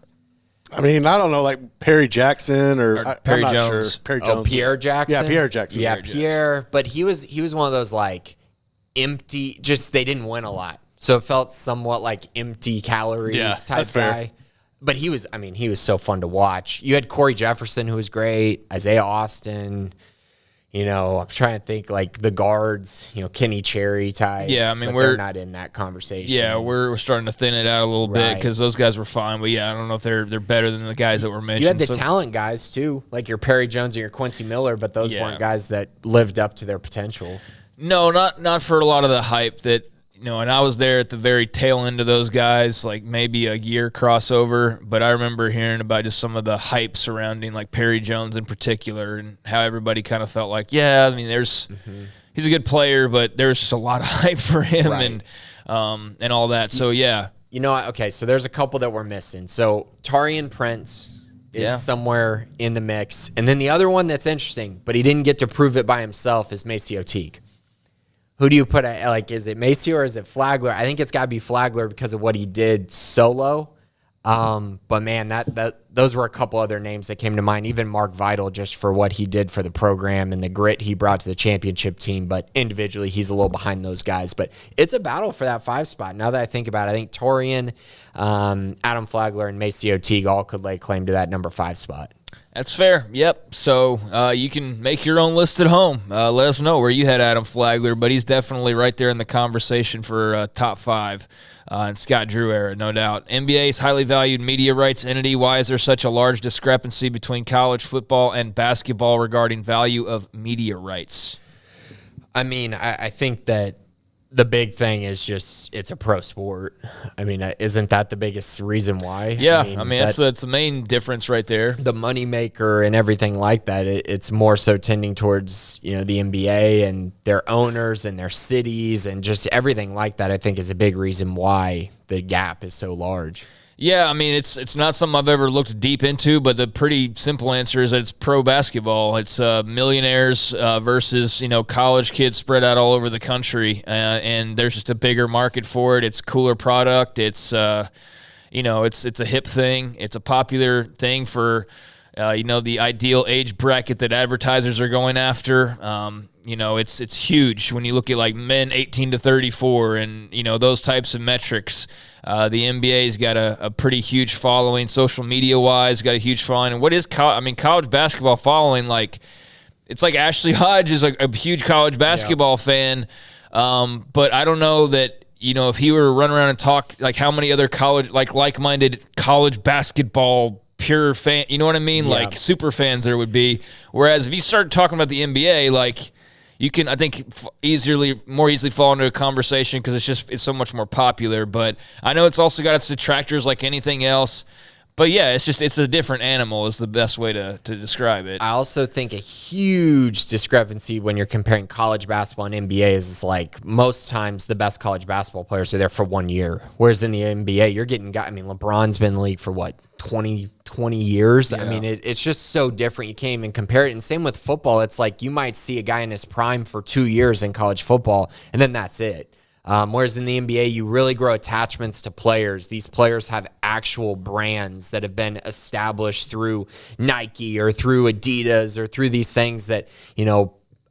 I mean, I don't know, Perry Jackson or Perry I'm not Jones. Sure. Perry Jones. Pierre Jackson? Yeah, Pierre Jackson. Yeah, Pierre. But he was one of those, empty, just they didn't win a lot. So it felt somewhat like empty calories type that's guy. fair. But he was so fun to watch. You had Corey Jefferson, who was great, Isaiah Austin. I'm trying to think the guards, Kenny Cherry types. Yeah, I mean, they're not in that conversation. Yeah, we're starting to thin it out a little bit because those guys were fine. But yeah, I don't know if they're better than the guys that were mentioned. You had the talent guys too, like your Perry Jones and your Quincy Miller, but those weren't guys that lived up to their potential. No, not for a lot of the hype that. And I was there at the very tail end of those guys, maybe a year crossover. But I remember hearing about just some of the hype surrounding Perry Jones in particular, and how everybody kind of felt he's a good player, but there was just a lot of hype for him and all that. So yeah, okay. So there's a couple that we're missing. So Tarian Prince is somewhere in the mix, and then the other one that's interesting, but he didn't get to prove it by himself, is Maceo Teague. Who do you put at, is it Maceo or is it Flagler? I think it's got to be Flagler because of what he did solo. But man, those were a couple other names that came to mind. Even Mark Vital, just for what he did for the program and the grit he brought to the championship team. But individually, he's a little behind those guys. But it's a battle for that 5 spot. Now that I think about it, I think Torian, Adam Flagler, and Maceo Teague all could lay claim to that number 5 spot. That's fair. Yep. So you can make your own list at home. Let us know where you had Adam Flagler, but he's definitely right there in the conversation for top 5 in Scott Drew era, no doubt. NBA's highly valued media rights entity. Why is there such a large discrepancy between college football and basketball regarding value of media rights? I mean, I think that the big thing is just it's a pro sport. I mean, isn't that the biggest reason why? Yeah, I mean that's the main difference right there. The moneymaker and everything like that, it's more so tending towards, the NBA and their owners and their cities and just everything like that, I think is a big reason why the gap is so large. Yeah, I mean, it's not something I've ever looked deep into, but the pretty simple answer is that it's pro basketball. It's millionaires versus, college kids spread out all over the country, and there's just a bigger market for it. It's a cooler product. It's, it's a hip thing. It's a popular thing for, the ideal age bracket that advertisers are going after. It's huge when you look at like men 18 to 34 and, those types of metrics. The NBA's got a pretty huge following, social media-wise, got a huge following. And what is college basketball following? Like, it's like Ashley Hodge is like a huge college basketball fan, but I don't know that, if he were to run around and talk, like how many other like-minded college basketball pure fan, you know what I mean? Yeah. Like super fans there would be. Whereas if you start talking about the NBA, like you can, I think, more easily fall into a conversation because it's so much more popular. But I know it's also got its detractors like anything else. But yeah, it's a different animal is the best way to describe it. I also think a huge discrepancy when you're comparing college basketball and NBA is like most times the best college basketball players are there for 1 year. Whereas in the NBA, you're getting LeBron's been in the league for what, 20 years? Yeah. I mean, it's just so different. You can't even compare it. And same with football. It's like you might see a guy in his prime for 2 years in college football, and then that's it. Whereas in the NBA, you really grow attachments to players. These players have actual brands that have been established through Nike or through Adidas or through these things that,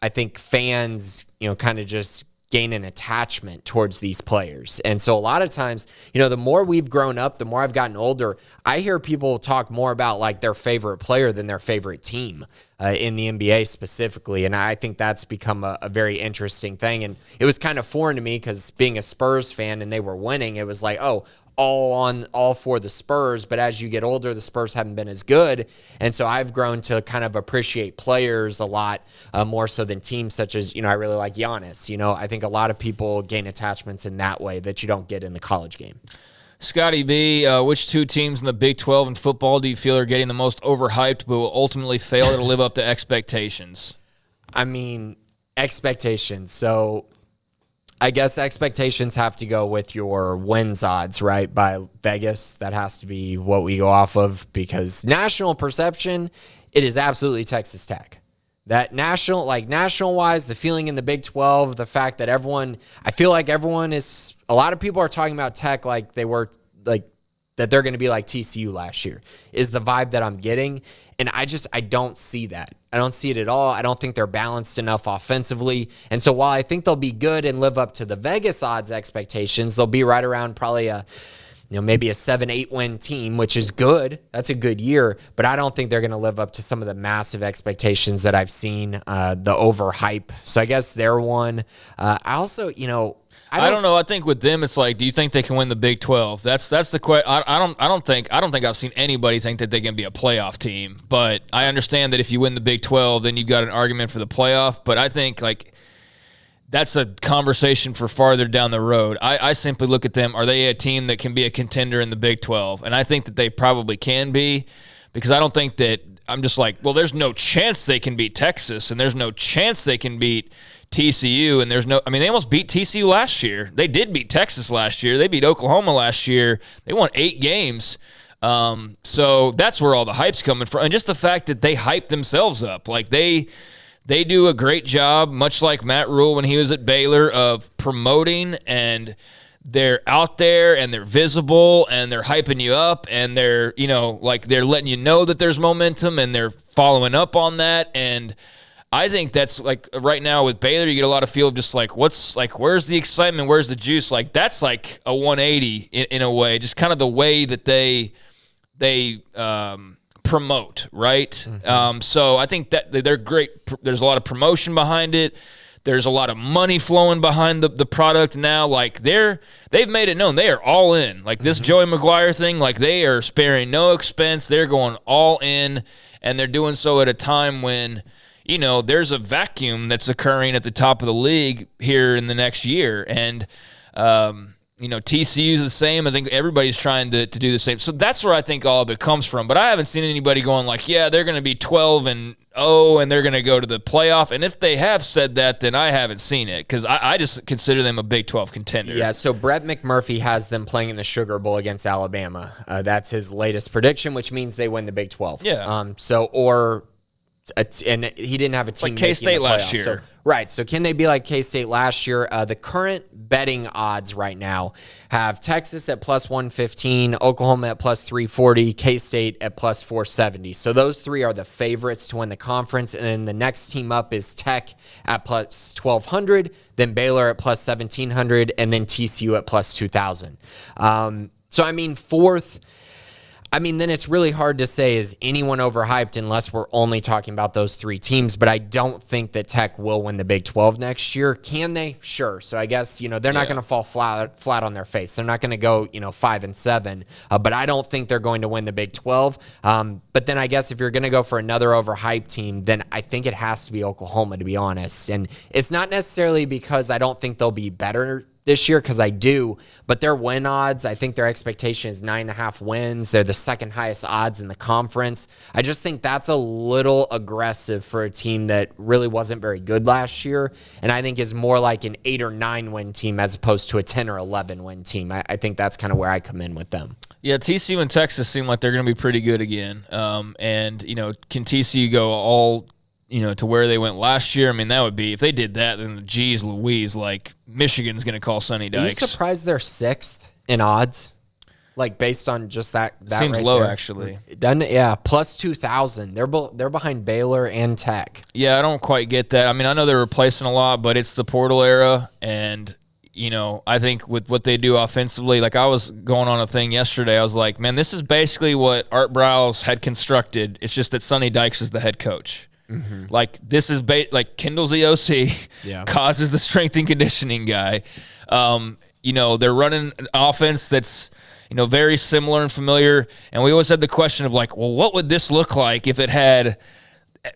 I think fans, kind of just gain an attachment towards these players. And so a lot of times, the more we've grown up, the more I've gotten older, I hear people talk more about like their favorite player than their favorite team in the NBA specifically. And I think that's become a very interesting thing. And it was kind of foreign to me because being a Spurs fan and they were winning, it was like, oh, all for the Spurs. But as you get older, the Spurs haven't been as good. And so I've grown to kind of appreciate players a lot more so than teams such as, I really like Giannis. I think a lot of people gain attachments in that way that you don't get in the college game. Scotty B, which two teams in the Big 12 in football do you feel are getting the most overhyped but will ultimately fail to live up to expectations? I mean, expectations. So I guess expectations have to go with your wins odds, right, by Vegas. That has to be what we go off of because national perception, it is absolutely Texas Tech. That national-wise, the feeling in the Big 12, the fact that I feel like a lot of people are talking about Tech like they were, like, that they're going to be like TCU last year, is the vibe that I'm getting. And I don't see that. I don't see it at all. I don't think they're balanced enough offensively. And so while I think they'll be good and live up to the Vegas odds expectations, they'll be right around probably maybe a 7-8 win team, which is good. That's a good year, but I don't think they're going to live up to some of the massive expectations that I've seen, the overhype. So I guess they're one. I also, I don't know. I think with them, it's like, do you think they can win the Big 12? That's the question. I don't think I've seen anybody think that they can be a playoff team. But I understand that if you win the Big 12, then you've got an argument for the playoff. But I think that's a conversation for farther down the road. I simply look at them. Are they a team that can be a contender in the Big 12? And I think that they probably can be because I don't think that I'm just like, well, there's no chance they can beat Texas and there's no chance they can beat TCU. And they almost beat TCU last year. They did beat Texas last year. They beat Oklahoma last year. They won 8 games. So that's where all the hype's coming from. And just the fact that they hype themselves up. Like they do a great job, much like Matt Rule when he was at Baylor, of promoting, and they're out there and they're visible and they're hyping you up and they're letting you know that there's momentum and they're following up on that. And I think that's like right now with Baylor, you get a lot of feel of just like, where's the excitement? Where's the juice? Like that's like a 180 in a way, just kind of the way that they promote, right? Mm-hmm. So I think that they're great. There's a lot of promotion behind it. There's a lot of money flowing behind the product now. Like they've made it known they are all in. Like this Joey Maguire thing, like they are sparing no expense. They're going all in, and they're doing so at a time when there's a vacuum that's occurring at the top of the league here in the next year. And, TCU's the same. I think everybody's trying to do the same. So that's where I think all of it comes from. But I haven't seen anybody going like, yeah, they're going to be 12-0 and they're going to go to the playoff. And if they have said that, then I haven't seen it because I just consider them a Big 12 contender. Yeah, so Brett McMurphy has them playing in the Sugar Bowl against Alabama. That's his latest prediction, which means they win the Big 12. Yeah. And he didn't have a team like K-State last year. So, right. So can they be like K-State last year? The current betting odds right now have Texas at plus 115, Oklahoma at plus 340, K-State at plus 470. So those three are the favorites to win the conference. And then the next team up is Tech at plus 1,200, then Baylor at plus 1,700, and then TCU at plus 2,000. Fourth. Then it's really hard to say, is anyone overhyped unless we're only talking about those three teams. But I don't think that Tech will win the Big 12 next year. Can they? Sure. So I guess, they're not going to fall flat on their face. They're not going to go, 5-7. But I don't think they're going to win the Big 12. But then I guess if you're going to go for another overhyped team, then I think it has to be Oklahoma, to be honest. And it's not necessarily because I don't think they'll be better this year, because I do, but their win odds, I think their expectation is 9.5 wins. They're the second highest odds in the conference. I just think that's a little aggressive for a team that really wasn't very good last year, and I think is more like an 8 or 9 win team as opposed to a 10 or 11 win team. I think that's kind of where I come in with them. Yeah, TCU and Texas seem like they're going to be pretty good again. Can TCU go all to where they went last year? That would be, if they did that, then geez Louise, like Michigan's going to call Sonny Dykes. Are you surprised they're 6th in odds? Like based on just that seems right low there? Actually. Doesn't it? Yeah, plus 2,000. They're behind Baylor and Tech. Yeah, I don't quite get that. I know they're replacing a lot, but it's the portal era, and I think with what they do offensively, like I was going on a thing yesterday, I was like, man, this is basically what Art Briles had constructed. It's just that Sonny Dykes is the head coach. Mm-hmm. Like this is like Kendall's the OC, yeah. Causes the strength and conditioning guy. They're running an offense that's very similar and familiar, and we always had the question of like, well, what would this look like if it had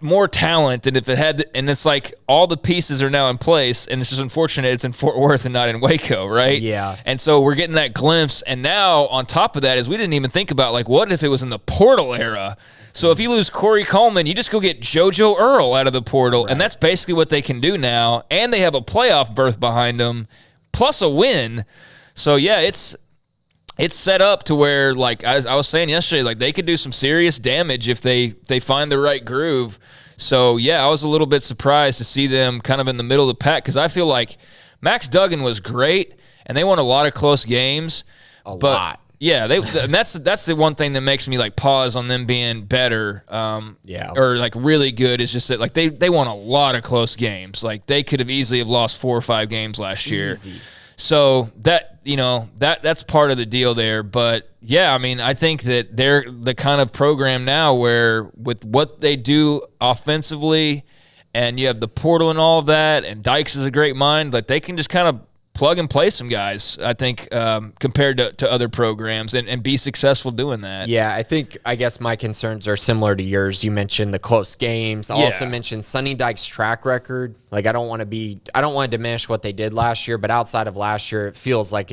more talent, and if it had, and it's like all the pieces are now in place, and it's just unfortunate it's in Fort Worth and not in Waco, right? Yeah. And so we're getting that glimpse, and now on top of that is we didn't even think about like what if it was in the portal era. So if you lose Corey Coleman, you just go get JoJo Earl out of the portal, right. And that's basically what they can do now. And they have a playoff berth behind them, plus a win. So yeah, it's set up to where, like I was saying yesterday, like they could do some serious damage if they find the right groove. So yeah, I was a little bit surprised to see them kind of in the middle of the pack, because I feel like Max Duggan was great, and they won a lot of close games. A lot. Yeah, and that's the one thing that makes me like pause on them being better, or like really good, is just that like they won a lot of close games. Like they could have easily have lost 4 or 5 games last year. So that's part of the deal there. But yeah, I think that they're the kind of program now where with what they do offensively, and you have the portal and all of that, and Dykes is a great mind, like they can just kind of plug and play some guys, I think, compared to other programs, and be successul doing that. Yeah, I guess my concerns are similar to yours. You mentioned the close games. I also mentioned Sonny Dykes' track record. Like I don't want to diminish what they did last year, but outside of last year, it feels like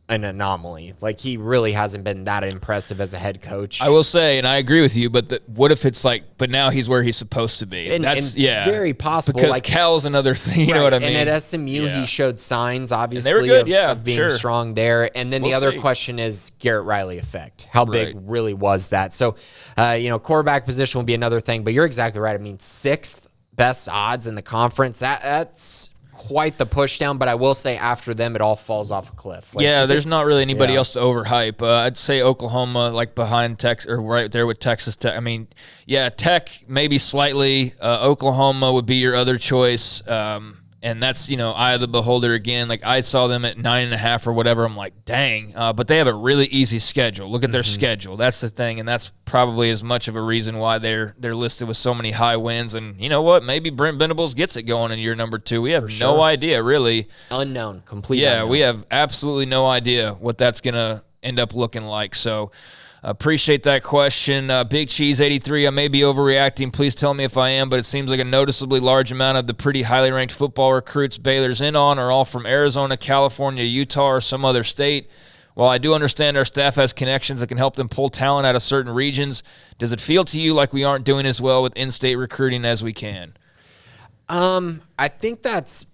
an anomaly. Like he really hasn't been that impressive as a head coach. I will say, and I agree with you, but what if it's like, but now he's where he's supposed to be? That's very possible. Because like, Cal's another thing, you know what I mean? And at SMU, he showed signs, obviously, and they were good, of being strong there. And then the other question is Garrett Riley effect. How big really was that? So, quarterback position will be another thing, but you're exactly right. 6th best odds in the conference. That's quite the push down, but I will say after them, it all falls off a cliff. There's not really anybody else to overhype. I'd say Oklahoma, like behind Texas, or right there with Texas Tech. Tech maybe slightly. Oklahoma would be your other choice. And that's, eye of the beholder again. Like I saw them at 9.5 or whatever. I'm like, dang. But they have a really easy schedule. Look at their schedule. That's the thing, and that's probably as much of a reason why they're listed with so many high wins. And you know what? Maybe Brent Venables gets it going in year number 2. We have no idea, really. Completely unknown. We have absolutely no idea what that's gonna end up looking like. So. Appreciate that question. Big Cheese 83, I may be overreacting. Please tell me if I am, but it seems like a noticeably large amount of the pretty highly ranked football recruits Baylor's in on are all from Arizona, California, Utah, or some other state. While I do understand our staff has connections that can help them pull talent out of certain regions, does it feel to you like we aren't doing as well with in-state recruiting as we can? I think that's,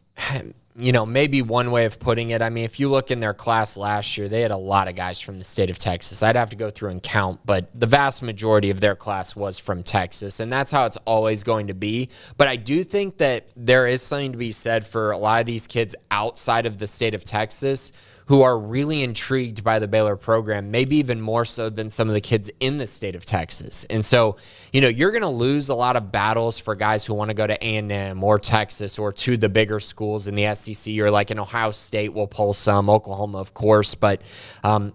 maybe one way of putting it. I mean, if you look in their class last year, they had a lot of guys from the state of Texas. I'd have to go through and count, but the vast majority of their class was from Texas, and that's how it's always going to be. But I do think that there is something to be said for a lot of these kids outside of the state of Texas who are really intrigued by the Baylor program, maybe even more so than some of the kids in the state of Texas. And so, you're going to lose a lot of battles for guys who want to go to A&M or Texas or to the bigger schools in the SEC, or like in Ohio State will pull some, Oklahoma, of course. But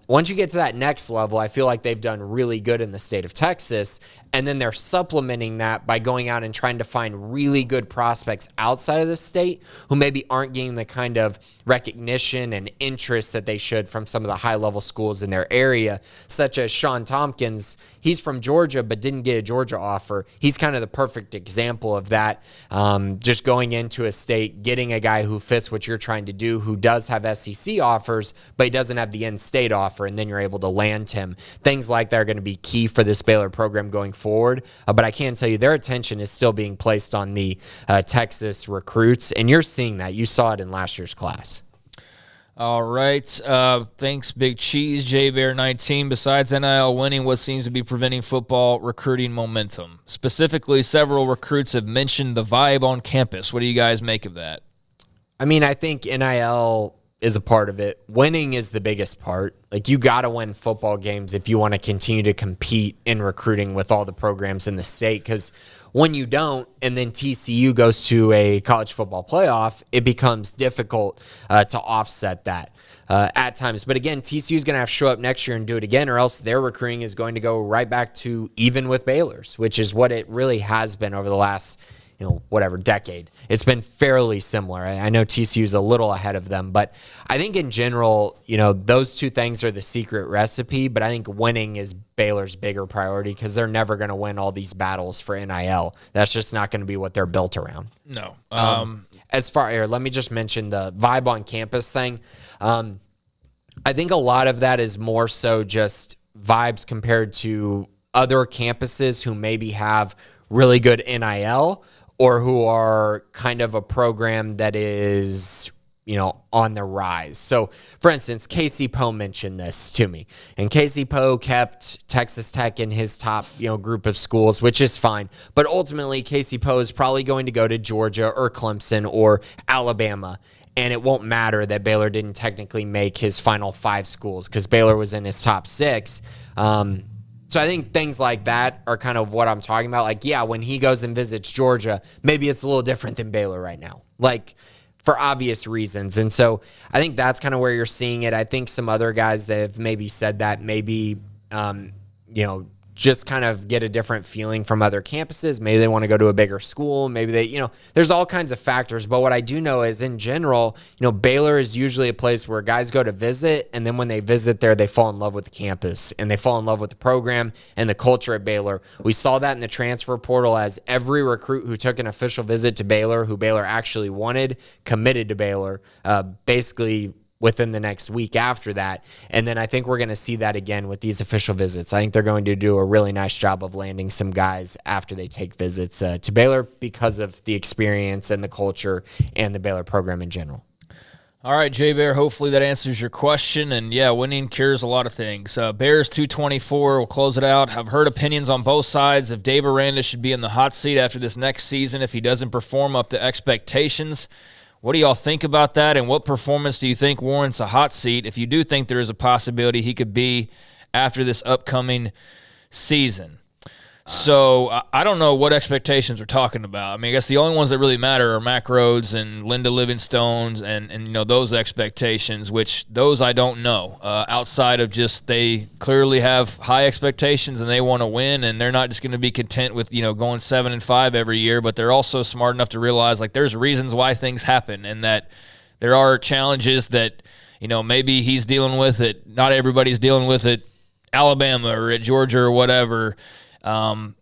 once you get to that next level, I feel like they've done really good in the state of Texas. And then they're supplementing that by going out and trying to find really good prospects outside of the state who maybe aren't getting the kind of recognition and interest that they should from some of the high-level schools in their area, such as Sean Tompkins. He's from Georgia but didn't get a Georgia offer. He's kind of the perfect example of that, just going into a state, getting a guy who fits what you're trying to do, who does have SEC offers, but he doesn't have the in-state offer, and then you're able to land him. Things like that are going to be key for this Baylor program going forward, but I can tell you their attention is still being placed on the Texas recruits, and you're seeing that. You saw it in last year's class. All right. Thanks, Big Cheese. JBear19. Besides NIL winning, what seems to be preventing football recruiting momentum? Specifically, several recruits have mentioned the vibe on campus. What do you guys make of that? I mean, I think NIL is a part of it. Winning is the biggest part. Like, you got to win football games if you want to continue to compete in recruiting with all the programs in the state, because when you don't, and then TCU goes to a college football playoff, it becomes difficult to offset that at times. But again, TCU is going to have to show up next year and do it again, or else their recruiting is going to go right back to even with Baylor's, which is what it really has been over the last decade. It's been fairly similar. I know TCU is a little ahead of them, but I think in general, those two things are the secret recipe, but I think winning is Baylor's bigger priority because they're never going to win all these battles for NIL. That's just not going to be what they're built around. No. As far here, let me just mention the vibe on campus thing. I think a lot of that is more so just vibes compared to other campuses who maybe have really good NIL, or who are kind of a program that is, on the rise. So, for instance, Casey Poe mentioned this to me, and Casey Poe kept Texas Tech in his top, group of schools, which is fine. But ultimately, Casey Poe is probably going to go to Georgia or Clemson or Alabama, and it won't matter that Baylor didn't technically make his final 5 schools because Baylor was in his top 6. So I think things like that are kind of what I'm talking about. Like, yeah, when he goes and visits Georgia, maybe it's a little different than Baylor right now, like for obvious reasons. And so I think that's kind of where you're seeing it. I think some other guys that have maybe said that maybe, just kind of get a different feeling from other campuses. Maybe they want to go to a bigger school. Maybe they, there's all kinds of factors. But what I do know is in general, Baylor is usually a place where guys go to visit. And then when they visit there, they fall in love with the campus and they fall in love with the program and the culture at Baylor. We saw that in the transfer portal as every recruit who took an official visit to Baylor, who Baylor actually wanted, committed to Baylor, basically within the next week after that. And then I think we're going to see that again with these official visits. I think they're going to do a really nice job of landing some guys after they take visits to Baylor because of the experience and the culture and the Baylor program in general. All right, Jay Bear, hopefully that answers your question. And, yeah, winning cures a lot of things. Bears 224, we'll close it out. I've heard opinions on both sides if Dave Aranda should be in the hot seat after this next season if he doesn't perform up to expectations. What do y'all think about that, and what performance do you think warrants a hot seat if you do think there is a possibility he could be after this upcoming season? So I don't know what expectations we're talking about. I mean, I guess the only ones that really matter are Mac Rhodes and Linda Livingstone's and those expectations, which those I don't know. Outside of just they clearly have high expectations and they want to win, and they're not just going to be content with going 7-5 every year, but they're also smart enough to realize like there's reasons why things happen and that there are challenges that maybe he's dealing with it. Not everybody's dealing with it Alabama or at Georgia or whatever. I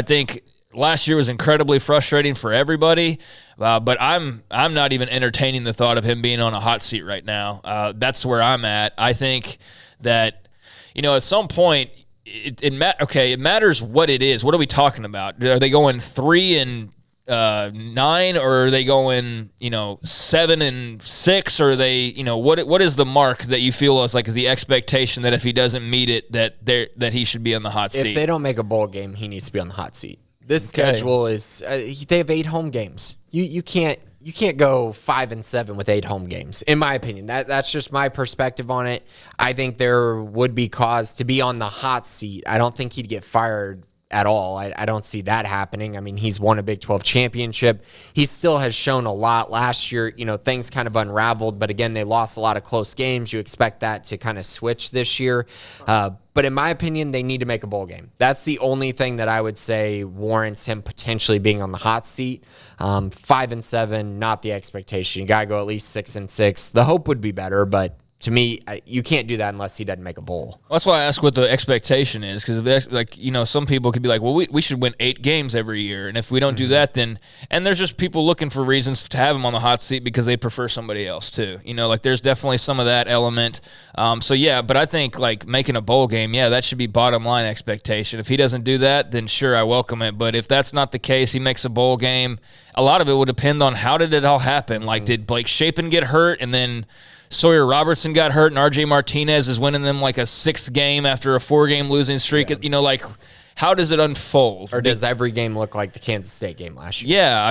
think last year was incredibly frustrating for everybody, but I'm not even entertaining the thought of him being on a hot seat right now. That's where I'm at. I think that, at some point, it matters what it is. What are we talking about? Are they going 3-9, or are they going 7-6, or are they what is the mark that you feel is like the expectation that if he doesn't meet it that he should be on the hot seat? If they don't make a bowl game, he needs to be on the hot seat. This schedule is they have 8 home games. You can't go 5-7 with 8 home games, in my opinion. That's just my perspective on it. I think there would be cause to be on the hot seat. I don't think he'd get fired at all. I don't see that happening. I mean, he's won a Big 12 championship. He still has shown a lot. Last year, things kind of unraveled, but again, they lost a lot of close games. You expect that to kind of switch this year. But in my opinion, they need to make a bowl game. That's the only thing that I would say warrants him potentially being on the hot seat. 5-7, not the expectation. You got to go at least 6-6. The hope would be better, but to me, you can't do that unless he doesn't make a bowl. Well, that's why I ask what the expectation is, because some people could be like, well, we should win 8 games every year, and if we don't do that, then and there's just people looking for reasons to have him on the hot seat because they prefer somebody else too. There's definitely some of that element. But I think making a bowl game, that should be bottom line expectation. If he doesn't do that, then sure, I welcome it. But if that's not the case, he makes a bowl game. A lot of it will depend on how did it all happen. Did Blake Shapen get hurt and then Sawyer Robertson got hurt and R.J. Martinez is winning them a 6th game after a 4-game losing streak? Yeah. How does it unfold? Or does every game look like the Kansas State game last year? Yeah,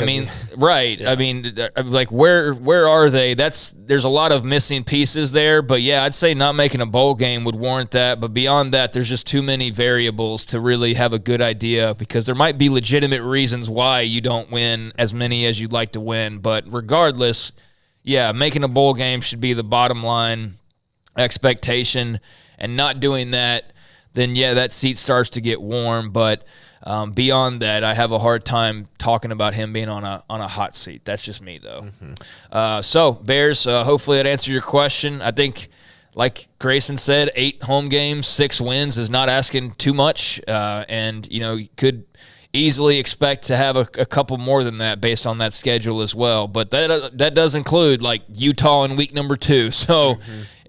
right. Yeah. Where are they? There's a lot of missing pieces there, but I'd say not making a bowl game would warrant that. But beyond that, there's just too many variables to really have a good idea, because there might be legitimate reasons why you don't win as many as you'd like to win. But regardless, making a bowl game should be the bottom line expectation, and not doing that, then that seat starts to get warm. But beyond that, I have a hard time talking about him being on a hot seat. That's just me, though. So, Bears, hopefully that answered your question. I think, like Grayson said, 8 home games, 6 wins is not asking too much, and you could easily expect to have a couple more than that based on that schedule as well. But that does include Utah in week number 2. So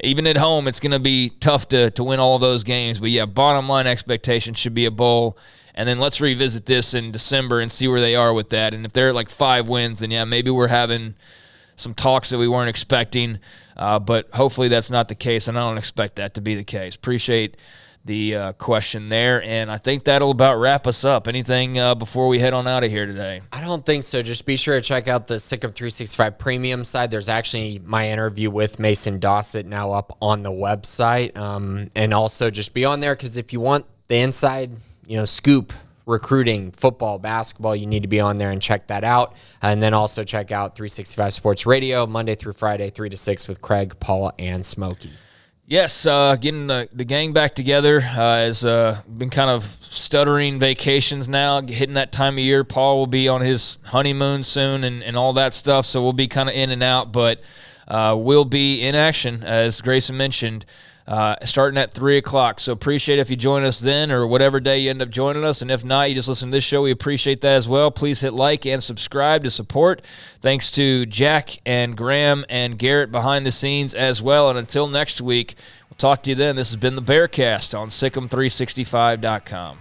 even at home, it's going to be tough to win all of those games. But bottom line expectation should be a bowl. And then let's revisit this in December and see where they are with that. And if they're at 5 wins, then maybe we're having some talks that we weren't expecting. But hopefully that's not the case, and I don't expect that to be the case. Appreciate the question there, and I think that'll about wrap us up. Anything before we head on out of here today? I don't think so. Just be sure to check out the Sikkim 365 premium side. There's actually my interview with Mason Dawson now up on the website, and also just be on there, because if you want the inside scoop, recruiting, football, basketball, you need to be on there and check that out. And then also check out 365 Sports Radio Monday through Friday 3 to 6 with Craig, Paula, and Smokey. Yes, getting the gang back together has been kind of stuttering vacations now, hitting that time of year. Paul will be on his honeymoon soon and all that stuff, so we'll be kind of in and out, but we'll be in action, as Grayson mentioned, starting at 3 o'clock. So appreciate it if you join us then, or whatever day you end up joining us. And if not, you just listen to this show. We appreciate that as well. Please hit like and subscribe to support. Thanks to Jack and Graham and Garrett behind the scenes as well. And until next week, we'll talk to you then. This has been the Bearcast on Sikkim365.com.